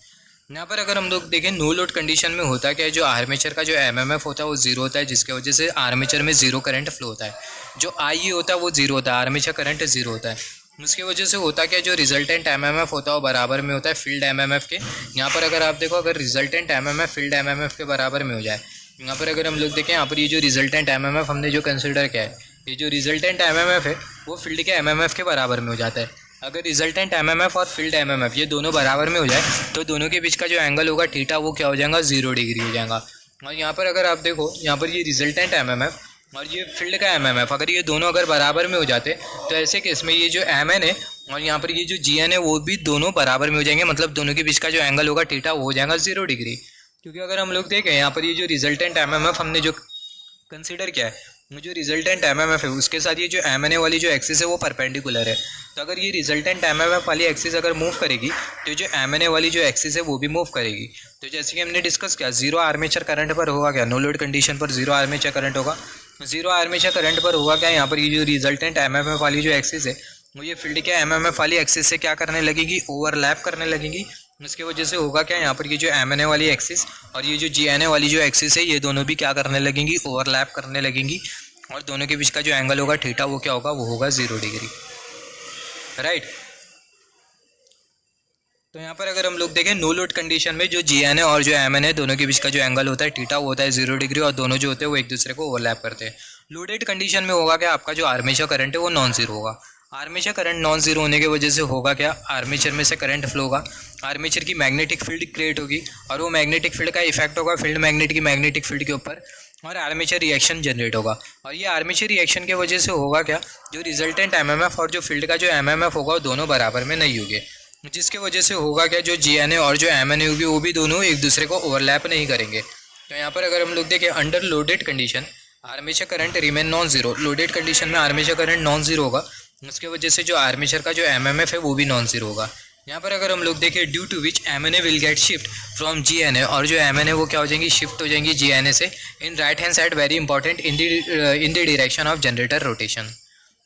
यहाँ पर अगर हम लोग देखें नो लोड कंडीशन में होता क्या है, जो आर्मेचर का जो MMF होता है वो जीरो होता है, जिसकी वजह से आर्मेचर में जीरो करंट फ्लो होता है। जो IE होता है वो जीरो होता है, आर्मेचर करंट जीरो होता है। उसकी वजह से होता क्या है, जो रिजल्टेंट MMF होता है वो बराबर में होता है फील्ड MMF के। यहाँ पर अगर आप देखो, अगर रिजल्टेंट MMF फील्ड MMF के बराबर में हो जाए, यहाँ पर अगर हम लोग देखें, यहाँ पर ये जो रिजल्टेंट MMF हमने जो कंसिडर किया है, ये जो रिजल्टेंट MMF है वो फील्ड के MMF के बराबर में हो जाता है। अगर रिजल्टेंट MMF और फील्ड MMF ये दोनों बराबर में हो जाए तो दोनों के बीच का जो एंगल होगा थीटा वो क्या हो जाएगा, 0 डिग्री हो जाएगा। और यहाँ पर अगर आप देखो, यहाँ पर ये रिजल्टेंट MMF और ये फील्ड का MMF अगर ये दोनों अगर बराबर में हो जाते तो ऐसे केस में ये जो MN है और यहाँ पर ये जो GN है वो भी दोनों बराबर में हो जाएंगे, मतलब दोनों के बीच का जो एंगल होगा थीटा वो हो जाएगा 0 डिग्री। क्योंकि अगर हम लोग देखें, यहाँ पर ये जो रिजल्टेंट MMF हमने जो कंसिडर किया है, जो रिजल्टेंट MMF है उसके साथ ये जो MNA वाली जो एक्सिस है वो परपेंडिकुलर है। तो अगर ये रिजल्टेंट MMF वाली एक्सिस अगर मूव करेगी तो जो MNA वाली जो एक्सिस है वो भी मूव करेगी। तो जैसे कि हमने डिस्कस किया, जीरो आर्मेचर करंट पर होगा क्या, नो लोड कंडीशन पर जीरो आर्मेचर करंट होगा। जीरो आर्मेचर करंट पर होगा क्या, यहाँ पर ये जो रिजल्टेंट MMF वाली जो एक्सिस है वो ये फील्ड के MMF वाली एक्सिस से क्या करने लगेगी, ओवरलैप करने लगेगी। उसकी वजह से होगा क्या, यहाँ पर ये जो MNA वाली एक्सिस और ये जो GNA वाली जो एक्सिस है ये दोनों भी क्या करने लगेंगी, ओवरलैप करने लगेंगी, और दोनों के बीच का जो एंगल होगा थीटा वो क्या होगा, वो होगा 0 डिग्री, राइट। तो यहाँ पर अगर हम लोग देखें, नो लोड कंडीशन में जो GNA और जो MNA दोनों के बीच का जो एंगल होता है थीटा वो होता है 0 डिग्री, और दोनों जो होते हैं वो एक दूसरे को ओवरलैप करते हैं। लोडेड कंडीशन में होगा क्या, आपका जो आर्मेचर करंट है वो नॉन जीरो होगा। आर्मेचर करंट नॉन जीरो होने की वजह से होगा क्या, आर्मेचर में से करंट फ्लो होगा, आर्मेचर की मैग्नेटिक फील्ड क्रिएट होगी और वो मैग्नेटिक फील्ड का इफेक्ट होगा फील्ड मैग्नेट की मैग्नेटिक फील्ड के ऊपर, और आर्मेचर रिएक्शन जनरेट होगा। और ये आर्मेचर रिएक्शन की वजह से होगा क्या, जो रिजल्टेंट MMF और जो फील्ड का जो MMF होगा वो दोनों बराबर में नहीं होंगे, जिसकी वजह से होगा क्या, जो GNA और जो MNA होगी वो भी दोनों एक दूसरे को ओवरलैप नहीं करेंगे। तो यहाँ पर अगर हम लोग देखें, under loaded condition armature current remain non zero. Loaded condition में आर्मेचर करंट नॉन जीरो होगा, उसकी वजह से जो आर्मेचर का जो MMF है वो भी नॉन जीरो होगा। यहाँ पर अगर हम लोग देखें, due to which MNA will get shift from GNA, और जो MNA वो क्या हो जाएंगी, शिफ्ट हो जाएंगी GNA से in right hand side, very important in the direction of generator rotation.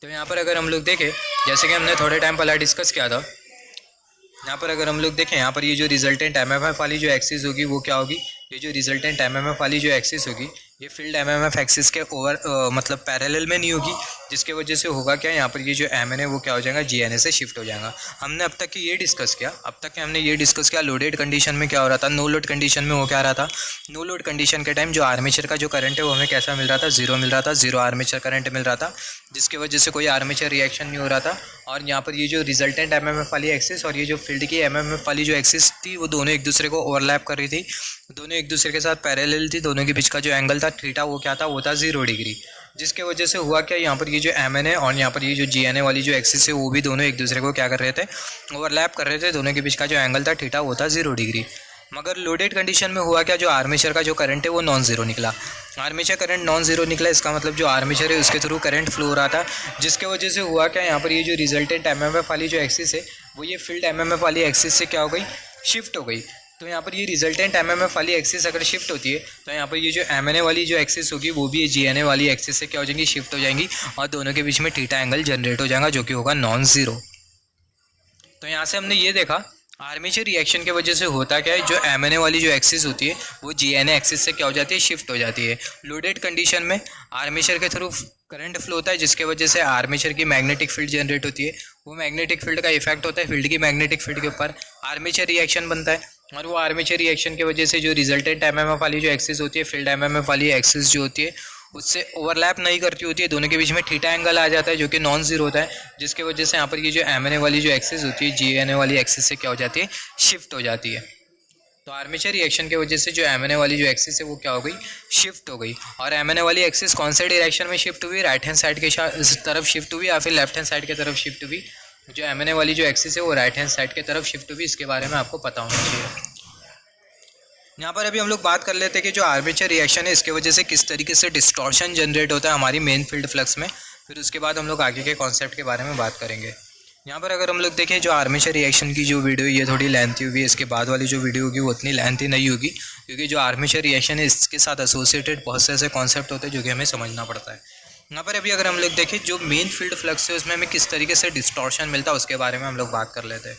तो यहाँ पर अगर हम लोग देखें, जैसे कि हमने थोड़े टाइम पहले डिस्कस किया था, यहाँ पर अगर हम लोग देखें, यहाँ पर ये जो रिजल्टेंट एमएमएफ वाली जो एक्सिस होगी वो क्या होगी, ये जो रिजल्टेंट एमएमएफ वाली जो एक्सिस होगी ये फील्ड एमएमएफ एक्सिस के मतलब पैरेलल में नहीं होगी, जिसके वजह से होगा क्या, यहाँ पर ये जो एम एन है वो क्या हो जाएगा, जी एन ए से शिफ्ट हो जाएगा। हमने अब तक ये डिस्कस किया, हमने ये डिस्कस किया लोडेड कंडीशन में क्या हो रहा था, नो लोड कंडीशन में वो क्या रहा था, नो लोड कंडीशन के टाइम जो आर्मेचर का जो करंट है वो हमें कैसा मिल रहा था, जीरो मिल रहा था, जीरो आर्मेचर करंट मिल रहा था, जिसकी वजह से कोई आर्मेचर रिएक्शन नहीं हो रहा था। और यहाँ पर ये जो रिजल्टेंट एमएमएफ वाली एक्सिस और ये जो फील्ड की एमएमएफ वाली जो एक्सिस थी वो दोनों एक दूसरे को ओवरलैप कर रही थी, दोनों एक दूसरे के साथ पैरेलल थी, दोनों के बीच का जो एंगल था थीटा वो क्या था, वो था 0 डिग्री, जिसके वजह से हुआ क्या, यहाँ पर ये जो एम एन है और यहाँ पर ये जो जी एन ए वाली जो एक्सिस है वो भी दोनों एक दूसरे को क्या कर रहे थे, ओवरलैप कर रहे थे, दोनों के बीच का जो एंगल था थीटा वो था 0 डिग्री। मगर लोडेड कंडीशन में हुआ क्या, जो आर्मेचर का जो करंट है वो नॉन ज़ीरो निकला, आर्मेचर करंट नॉन ज़ीरो निकला, इसका मतलब जो आर्मेचर है उसके थ्रू करंट फ्लो हो रहा था, जिसके वजह से हुआ क्या, यहाँ पर ये जो रिजल्टेंट एमएमएफ वाली जो एक्सिस है वो ये फील्ड एमएमएफ वाली एक्सिस से क्या हो गई, शिफ्ट हो गई। तो यहाँ पर ये रिजल्टेंट एमएमएफ वाली एक्सिस अगर शिफ्ट होती है तो यहाँ पर ये जो एमएनए वाली जो एक्सिस होगी वो भी जीएनए वाली एक्सिस से क्या हो जाएंगी, शिफ्ट हो जाएंगी, और दोनों के बीच में थीटा एंगल जनरेट हो जाएगा जो कि होगा नॉन ज़ीरो। तो यहाँ से हमने ये देखा आर्मेचर रिएक्शन की वजह से होता क्या है, जो एमएनए वाली जो एक्सिस होती है वो जीएनए एक्सिस से क्या हो जाती है, शिफ्ट हो जाती है। लोडेड कंडीशन में आर्मेचर के थ्रू करंट फ्लो होता है, जिसके वजह से आर्मेचर की मैग्नेटिक फील्ड जनरेट होती है, वो मैग्नेटिक फील्ड का इफेक्ट होता है फील्ड की मैग्नेटिक फील्ड के ऊपर, आर्मेचर रिएक्शन बनता है, और वो आर्मेचर रिएक्शन की वजह से जो रिजल्टेंट एमएमएफ वाली जो एक्सिस होती है, फील्ड एमएमएफ वाली एक्सिस जो होती है उससे ओवरलैप नहीं करती होती है, दोनों के बीच में थीटा एंगल आ जाता है जो कि नॉन जीरो होता है, जिसकी वजह से यहाँ पर ये जो एमएनए वाली जो एक्सिस होती है जीएनए वाली एक्सिस से क्या हो जाती है, शिफ्ट हो जाती है। तो आर्मेचर रिएक्शन की वजह से जो एमएनए वाली जो एक्सिस है वो क्या हो गई, शिफ्ट हो गई। और एमएनए वाली एक्सिस कौन से डायरेक्शन में शिफ्ट हुई, राइट हैंड साइड के तरफ शिफ्ट हुई या फिर लेफ्ट हैंड साइड की तरफ शिफ्ट हुई। जो एमएनए वाली जो एक्सिस है वो राइट हैंड साइड की तरफ शिफ्ट हुई, इसके बारे में आपको पता होना चाहिए। यहाँ पर अभी हम लोग बात कर लेते हैं कि जो आर्मेचर रिएक्शन है इसके वजह से किस तरीके से डिस्टॉर्शन जनरेट होता है हमारी मेन फील्ड फ्लक्स में, फिर उसके बाद हम लोग आगे के कॉन्सेप्ट के बारे में बात करेंगे। यहाँ पर अगर हम लोग देखें जो आर्मेचर रिएक्शन की जो वीडियो ये थोड़ी लेंथी होगी, इसके बाद वाली जो वीडियो होगी वो उतनी लेंथी नहीं होगी, क्योंकि जो आर्मेचर रिएक्शन है इसके साथ एसोसिएटेड बहुत से ऐसे कॉन्सेप्ट होते हैं जो कि हमें समझना पड़ता है। यहाँ पर अभी अगर हम लोग देखें जो मेन फील्ड फ्लक्स है उसमें हमें किस तरीके से डिस्टॉर्शन मिलता है उसके बारे में हम लोग बात कर लेते हैं।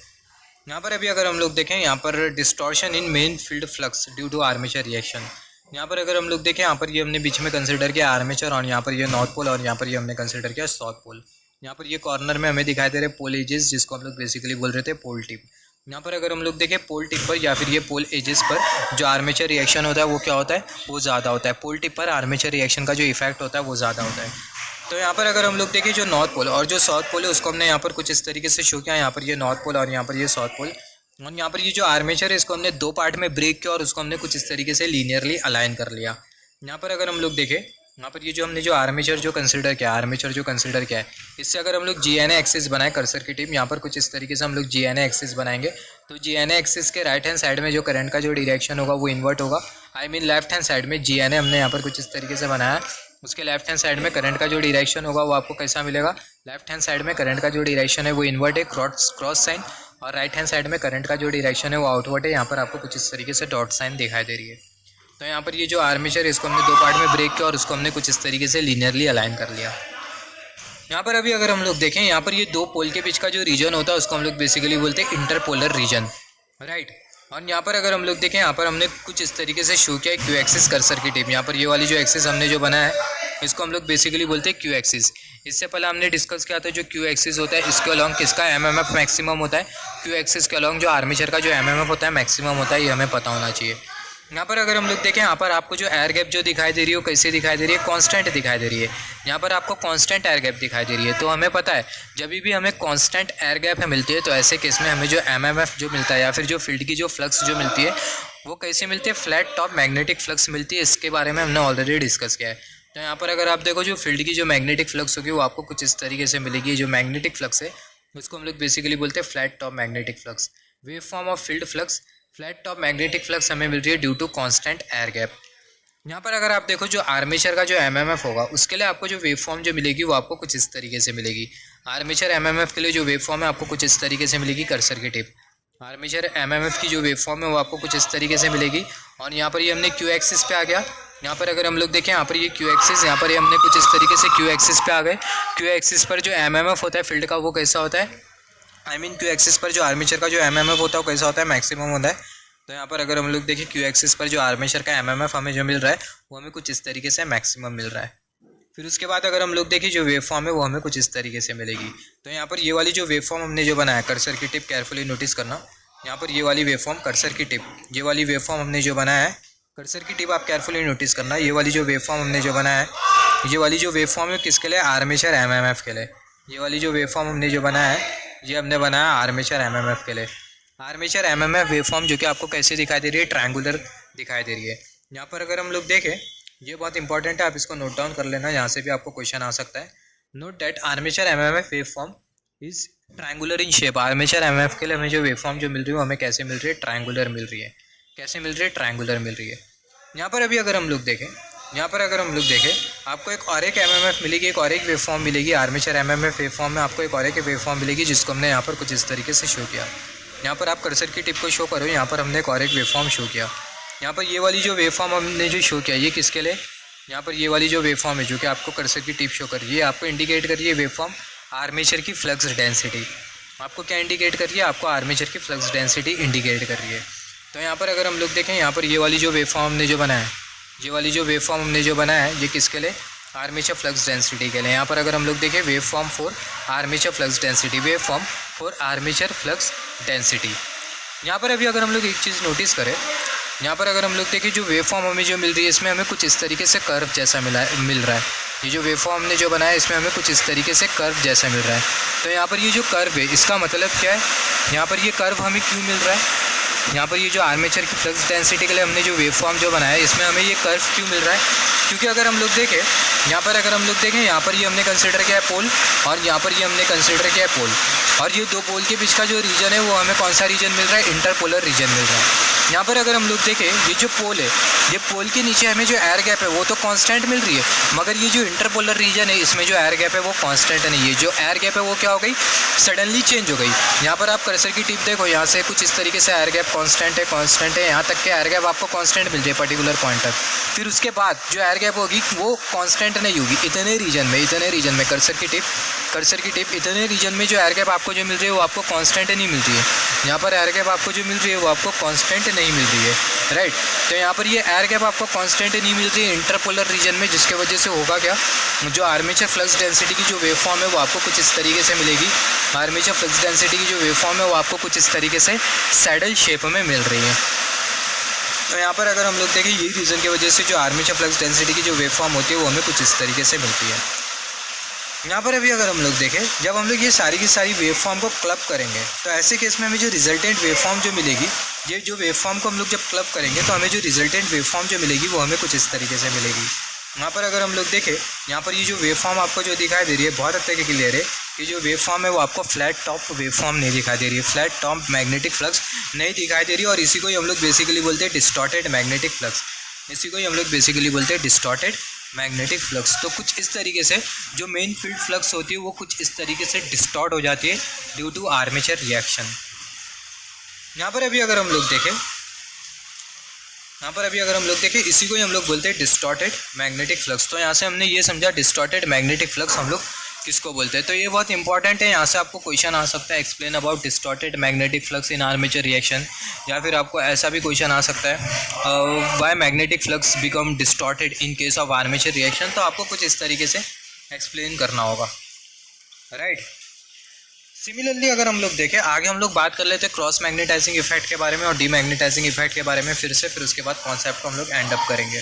यहाँ पर अभी अगर हम लोग देखें यहाँ पर distortion in main field flux due to armature reaction, यहाँ पर अगर हम लोग देखें यहाँ पर ये हमने बीच में कंसिडर किया आर्मेचर, और यहाँ पर ये नॉर्थ पोल, और यहाँ पर ये हमने कंसिडर किया साउथ पोल। यहाँ पर ये कॉर्नर में हमें दिखाई दे रहे पोल एजेस, जिसको हम लोग बेसिकली बोल रहे थे पोल टिप। यहाँ पर अगर हम लोग देखें पोल टिप पर या फिर ये पोल एजेस पर जो आर्मेचर रिएक्शन होता है वो क्या होता है, वो ज़्यादा होता है। पोल टिप पर आर्मेचर रिएक्शन का जो इफेक्ट होता है वो ज़्यादा होता है। तो यहाँ पर अगर हम लोग देखें जो नॉर्थ पोल और जो साउथ पोल है उसको हमने यहाँ पर कुछ इस तरीके से शो किया, यहाँ पर ये नॉर्थ पोल और यहाँ पर ये साउथ पोल, और यहाँ पर ये जो आर्मेचर है इसको हमने दो पार्ट में ब्रेक किया और उसको हमने कुछ इस तरीके से लीनियरली अलाइन कर लिया। यहाँ पर अगर हम लोग देखें यहाँ पर ये जो हमने जो आर्मेचर जो कंसीडर किया है इससे अगर हम लोग जीएनए एक्सिस बनाए कर्सर की टीम, यहाँ पर कुछ इस तरीके से हम लोग जीएनए एक्सिस बनाएंगे, तो जीएनए एक्सिस के राइट हैंड साइड में जो करंट का जो डायरेक्शन होगा वो इन्वर्ट होगा, I mean left hand side में जीएनए हमने यहाँ पर कुछ इस तरीके से बनाया, उसके लेफ्ट हैंड साइड में करंट का जो डायरेक्शन होगा वो आपको कैसा मिलेगा, लेफ्ट हैंड साइड में करंट का जो डायरेक्शन है वो इन्वर्ट है क्रॉस साइन, और राइट हैंड साइड में करंट का जो डायरेक्शन है वो आउटवर्ड है, यहाँ पर आपको कुछ इस तरीके से डॉट साइन दिखाई दे रही है। तो यहाँ पर ये जो आर्मेचर है इसको हमने दो पार्ट में ब्रेक किया और उसको हमने कुछ इस तरीके से लीनियरली अलाइन कर लिया। यहाँ पर अभी अगर हम लोग देखें यहाँ पर ये दो पोल के बीच का जो रीजन होता है उसको हम लोग बेसिकली बोलते हैं इंटरपोलर रीजन, राइट। और यहाँ पर अगर हम लोग देखें यहाँ पर हमने कुछ इस तरीके से शो किया है क्यू एक्सिस कर्सर की टिप, यहाँ पर ये वाली जो एक्सिस हमने जो बनाया है इसको हम लोग बेसिकली बोलते हैं क्यू एक्सिस। इससे पहले हमने डिस्कस किया था जो क्यू एक्सिस होता है इसके अलॉन्ग किसका एमएमएफ मैक्सिमम होता है, क्यू एक्सिस के अलॉन्ग जो आर्मेचर का जो एमएमएफ होता है मैक्सिमम होता है, ये हमें पता होना चाहिए। यहाँ पर अगर हम लोग देखें यहाँ पर आपको जो एयर गैप जो दिखाई दे रही है कैसे दिखाई दे रही है, कांस्टेंट दिखाई दे रही है। यहाँ पर आपको कांस्टेंट एयर गैप दिखाई दे रही है, तो हमें पता है जब भी हमें कांस्टेंट एयर गैप मिलती है तो ऐसे केस में हमें जो एमएमएफ जो मिलता है या फिर जो फील्ड की जो फ्लक्स जो मिलती है वो कैसे मिलती है, फ्लैट टॉप मैग्नेटिक फ्लक्स मिलती है। इसके बारे में हमने ऑलरेडी डिस्कस किया है। तो यहाँ पर अगर आप देखो जो फील्ड की जो मैग्नेटिक फ्लक्स होगी वो आपको कुछ इस तरीके से मिलेगी। जो मैग्नेटिक फ्लक्स है उसको हम लोग बेसिकली बोलते हैं flat top magnetic flux. Wave form of field flux flat top magnetic flux हमें मिल रही है due to constant air gap. यहाँ पर अगर आप देखो जो आर्मेचर का जो एमएमएफ होगा उसके लिए आपको जो वेव फॉर्म जो मिलेगी वो आपको कुछ इस तरीके से मिलेगी। आर्मेचर एमएमएफ के लिए जो वेव फॉर्म है आपको कुछ इस तरीके से मिलेगी कर्सर की टिप। आर्मेचर एमएमएफ की जो वेव फॉर्म है वो आपको कुछ इस तरीके से मिलेगी। और यहाँ पर ये हमने क्यू एक्सिस पे आ गया। यहाँ पर अगर हम लोग देखें यहाँ पर ये क्यू एक्सिस, यहाँ पर ये हमने कुछ इस तरीके से क्यू एक्सिस पे आ गए। क्यू एक्सिस पर जो एमएमएफ होता है फील्ड का वो कैसा होता है, आई मीन क्यू एक्सिस पर जो आर्मेचर का जो एमएमएफ होता है वो कैसा होता है, मैक्सिमम होता है। तो यहाँ पर अगर हम लोग देखें क्यू एक्सिस पर जो आर्मेचर का एमएमएफ हमें जो मिल रहा है वो हमें कुछ इस तरीके से मैक्सिमम मिल रहा है। फिर उसके बाद अगर हम लोग देखें जो वेव फॉर्म है वो हमें कुछ इस तरीके से मिलेगी। तो यहाँ पर ये वाली जो वेव फॉर्म हमने जो बनाया, कर्सर की टिप केयरफुली नोटिस करना, यहाँ पर ये वाली वेव फॉर्म कर्सर की टिप, ये वाली वेव फॉर्म हमने जो बनाया है, कर्सर की टिप आप केयरफुली नोटिस करना, ये वाली जो वेव फॉर्म हमने जो बनाया है, ये वाली जो वेव फॉर्म है किसके लिए, आर्मेचर एमएमएफ के लिए। ये वाली जो वेव फॉर्म हमने जो बनाया है ये हमने बनाया आर्मेचर एमएमएफ के लिए। आर्मेचर एमएमएफ वेव फॉर्म जो कि आपको कैसे दिखाई दे रही है, ट्रायंगुलर दिखाई दे रही है। यहाँ पर अगर हम लोग देखें, ये बहुत इंपॉर्टेंट है, आप इसको नोट डाउन कर लेना, यहाँ से भी आपको क्वेश्चन आ सकता है। Note that armature MMF wave form is triangular in shape. Armature MMF के लिए हमें जो वेव फॉर्म जो मिल रही है वो हमें कैसे मिल रही है, ट्रायंगुलर मिल रही है। कैसे मिल रही है, ट्रायंगुलर मिल रही है। यहाँ पर अभी अगर हम लोग देखें, यहाँ पर अगर हम लोग देखें, आपको एक और एक एमएमएफ मिलेगी, एक और एक वेव फॉर्म मिलेगी। आर्मेचर एमएमएफ वेव फॉर्म में आपको एक और एक वेव फॉर्म मिलेगी जिसको हमने यहाँ पर कुछ इस तरीके से शो किया। यहाँ पर आप कर्सर की टिप को शो करो, यहाँ पर हमने एक और एक वेव फॉर्म शो किया। यहाँ पर ये वाली जो वेव फॉर्म हमने जो शो किया ये किसके लिए, यहाँ पर ये वाली जो वेव फॉर्म है जो कि आपको कर्सर की टिप शो कर रही है, आपको इंडिकेट कर रही है वेव फॉर्म आर्मेचर की फ्लक्स डेंसिटी। आपको क्या इंडिकेट कर रही है, आपको आर्मेचर की फ्लक्स डेंसिटी इंडिकेट कर रही है। तो यहाँ पर अगर हम लोग देखें, यहाँ पर ये वाली जो वेव फॉर्म हमने जो बनाया है, ये वाली जो वेव फॉर्म हमने जो बनाया है ये किसके लिए, आर्मेचर फ्लक्स डेंसिटी के लिए। यहाँ पर अगर हम लोग देखें wave form for armature flux density, wave form for armature flux density. यहाँ पर अभी अगर हम लोग एक चीज़ नोटिस करें, यहाँ पर अगर हम लोग देखें जो वेव फॉर्म हमें जो मिल रही है इसमें हमें कुछ इस तरीके से कर्व जैसा मिल रहा है। ये जो वेव फॉर्म हमने जो बनाया है इसमें हमें कुछ इस तरीके से कर्व जैसा मिल रहा है। तो यहाँ पर ये जो कर्व है इसका मतलब क्या है, यहाँ पर ये कर्व हमें क्यों मिल रहा है, यहाँ पर ये जो आर्मेचर की फ्लक्स डेंसिटी के लिए हमने जो वेव फॉर्म जो बनाया है इसमें हमें ये कर्व क्यों मिल रहा है, क्योंकि अगर हम लोग देखें, यहाँ पर अगर हम लोग देखें, यहाँ पर ये हमने कंसिडर किया है पोल और यहाँ पर ये हमने कंसिडर किया है पोल, और ये दो पोल के बीच का जो रीजन है वो हमें कौन सा रीजन मिल रहा है, इंटरपोलर रीजन मिल रहा है। यहाँ पर अगर हम लोग देखें ये जो पोल है, ये पोल के नीचे हमें जो एयर गैप है वो तो कांस्टेंट मिल रही है, मगर ये जो इंटरपोलर रीजन है इसमें जो एयर गैप है वो कांस्टेंट नहीं है। जो एयर गैप है वो क्या हो गई, सडनली चेंज हो गई। यहाँ पर आप कर्सर की टिप देखो, यहाँ से कुछ इस तरीके से एयर गैप कांस्टेंट है, यहाँ तक के एयर गैप आपको कांस्टेंट मिल रही है पर्टिकुलर पॉइंट तक। फिर उसके बाद जो एयर गैप होगी वो कांस्टेंट नहीं होगी, इतने रीजन में कर्सर की टिप इतने रीजन में जो एयर गैप आपको जो मिल रही है वो आपको कांस्टेंट नहीं मिल रही है। यहाँ पर एयर गैप आपको जो मिल रही है वो आपको कांस्टेंट नहीं मिल रही है, राइट। तो यहाँ पर ये एयर गैप आपको कांस्टेंट नहीं मिल रही है इंटरपोलर रीजन में, जिसके वजह से होगा क्या, जो आर्मेचर फ्लक्स डेंसिटी की जो वेव फॉर्म है वो आपको कुछ इस तरीके से मिलेगी। आर्मेचर फ्लक्स डेंसिटी की जो वेव फॉर्म है वो आपको कुछ इस तरीके से सैडल शेप में मिल रही है। तो यहाँ पर अगर हम लोग देखें यही रीज़न की वजह से जो आर्मेचर फ्लक्स डेंसिटी की जो वेव फॉर्म होती है वो हमें कुछ इस तरीके से मिलती है। यहाँ पर अभी अगर हम लोग देखें, जब हम लोग ये सारी की सारी वेव फॉर्म को क्लब करेंगे तो ऐसे केस में हमें जो रिजल्टेंट वेव फॉर्म जो मिलेगी, ये जो वेव फॉर्म को हम लोग जब क्लब करेंगे तो हमें जो रिजल्टेंट वेव फॉर्म जो मिलेगी वो हमें कुछ इस तरीके से मिलेगी। यहाँ पर अगर हम लोग देखें, यहाँ पर ये जो वेव फॉर्म आपको जो दिखाई दे रही है बहुत हद तक क्लियर है कि जो वेव फॉर्म है वो आपको फ्लैट टॉप वेव फॉर्म नहीं दिखाई दे रही है, फ्लैट टॉप मैग्नेटिक फ्लक्स नहीं दिखाई दे रही है, और इसी को ही हम लोग बेसिकली बोलते हैं डिस्टॉर्टेड मैग्नेटिक फ्लक्स। इसी को ही हम लोग बेसिकली बोलते हैं डिस्टॉर्टेड मैग्नेटिक फ्लक्स। तो कुछ इस तरीके से जो मेन फील्ड फ्लक्स होती है वो कुछ इस तरीके से डिस्टॉर्ट हो जाती है ड्यू टू आर्मेचर रिएक्शन। यहाँ पर अभी अगर हम लोग देखें, इसी को ही हम लोग बोलते हैं डिस्टॉर्टेड मैग्नेटिक फ्लक्स। तो यहाँ से हमने ये समझा डिस्टॉर्टेड मैग्नेटिक फ्लक्स हम लोग किसको बोलते हैं। तो ये बहुत इंपॉर्टेंट है, यहाँ से आपको क्वेश्चन आ सकता है explain about distorted magnetic flux in armature reaction, या फिर आपको ऐसा भी क्वेश्चन आ सकता है why magnetic flux become distorted in case of armature reaction. तो आपको कुछ इस तरीके से एक्सप्लेन करना होगा, राइट। सिमिलरली अगर हम लोग देखें, आगे हम लोग बात कर लेते हैं क्रॉस मैग्नेटाइजिंग इफेक्ट के बारे में और डीमैग्नेटाइजिंग इफेक्ट के बारे में फिर उसके बाद कॉन्सेप्ट को हम लोग एंड अप करेंगे।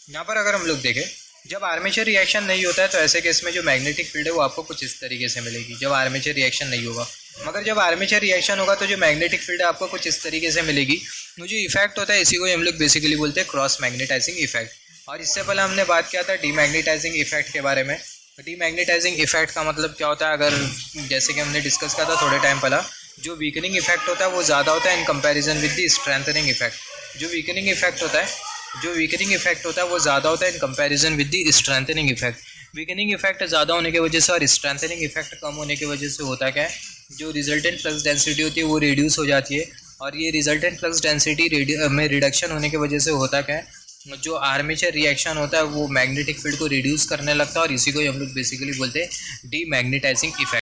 यहाँ पर अगर हम लोग देखें, जब आर्मेचर रिएक्शन नहीं होता है तो ऐसे केस में जो मैग्नेटिक फील्ड है वो आपको कुछ इस तरीके से मिलेगी, जब आर्मेचर रिएक्शन नहीं होगा। मगर जब आर्मेचर रिएक्शन होगा तो जो मैग्नेटिक फील्ड है आपको कुछ इस तरीके से मिलेगी। वो जो इफेक्ट होता है इसी को हम लोग बेसिकली बोलते हैं क्रॉस मैग्नेटाइजिंग इफेक्ट। और इससे पहले हमने बात किया था डीमैग्नेटाइजिंग इफेक्ट के बारे में। डीमैग्नेटाइजिंग इफेक्ट का मतलब क्या होता है, अगर जैसे कि हमने डिस्कस किया था थोड़े टाइम पहले, जो वीकनिंग इफेक्ट होता है वो ज़्यादा होता है in comparison with the strengthening effect. जो वीकनिंग इफेक्ट होता है वो ज़्यादा होता है in comparison with the strengthening effect. Weakening effect ज़्यादा होने की वजह से और स्ट्रेंथनिंग इफेक्ट कम होने की वजह से होता क्या है, जो रिजल्टेंट फ्लक्स डेंसिटी होती है वो रिड्यूस हो जाती है। और ये रिजल्टेंट फ्लक्स डेंसिटी में रिडक्शन होने की वजह से होता क्या है, जो आर्मेचर रिएक्शन होता है वो मैग्नेटिक फील्ड को रिड्यूस करने लगता है और इसी को ही हम लोग बेसिकली बोलते हैं डीमैग्नेटाइजिंग इफेक्ट।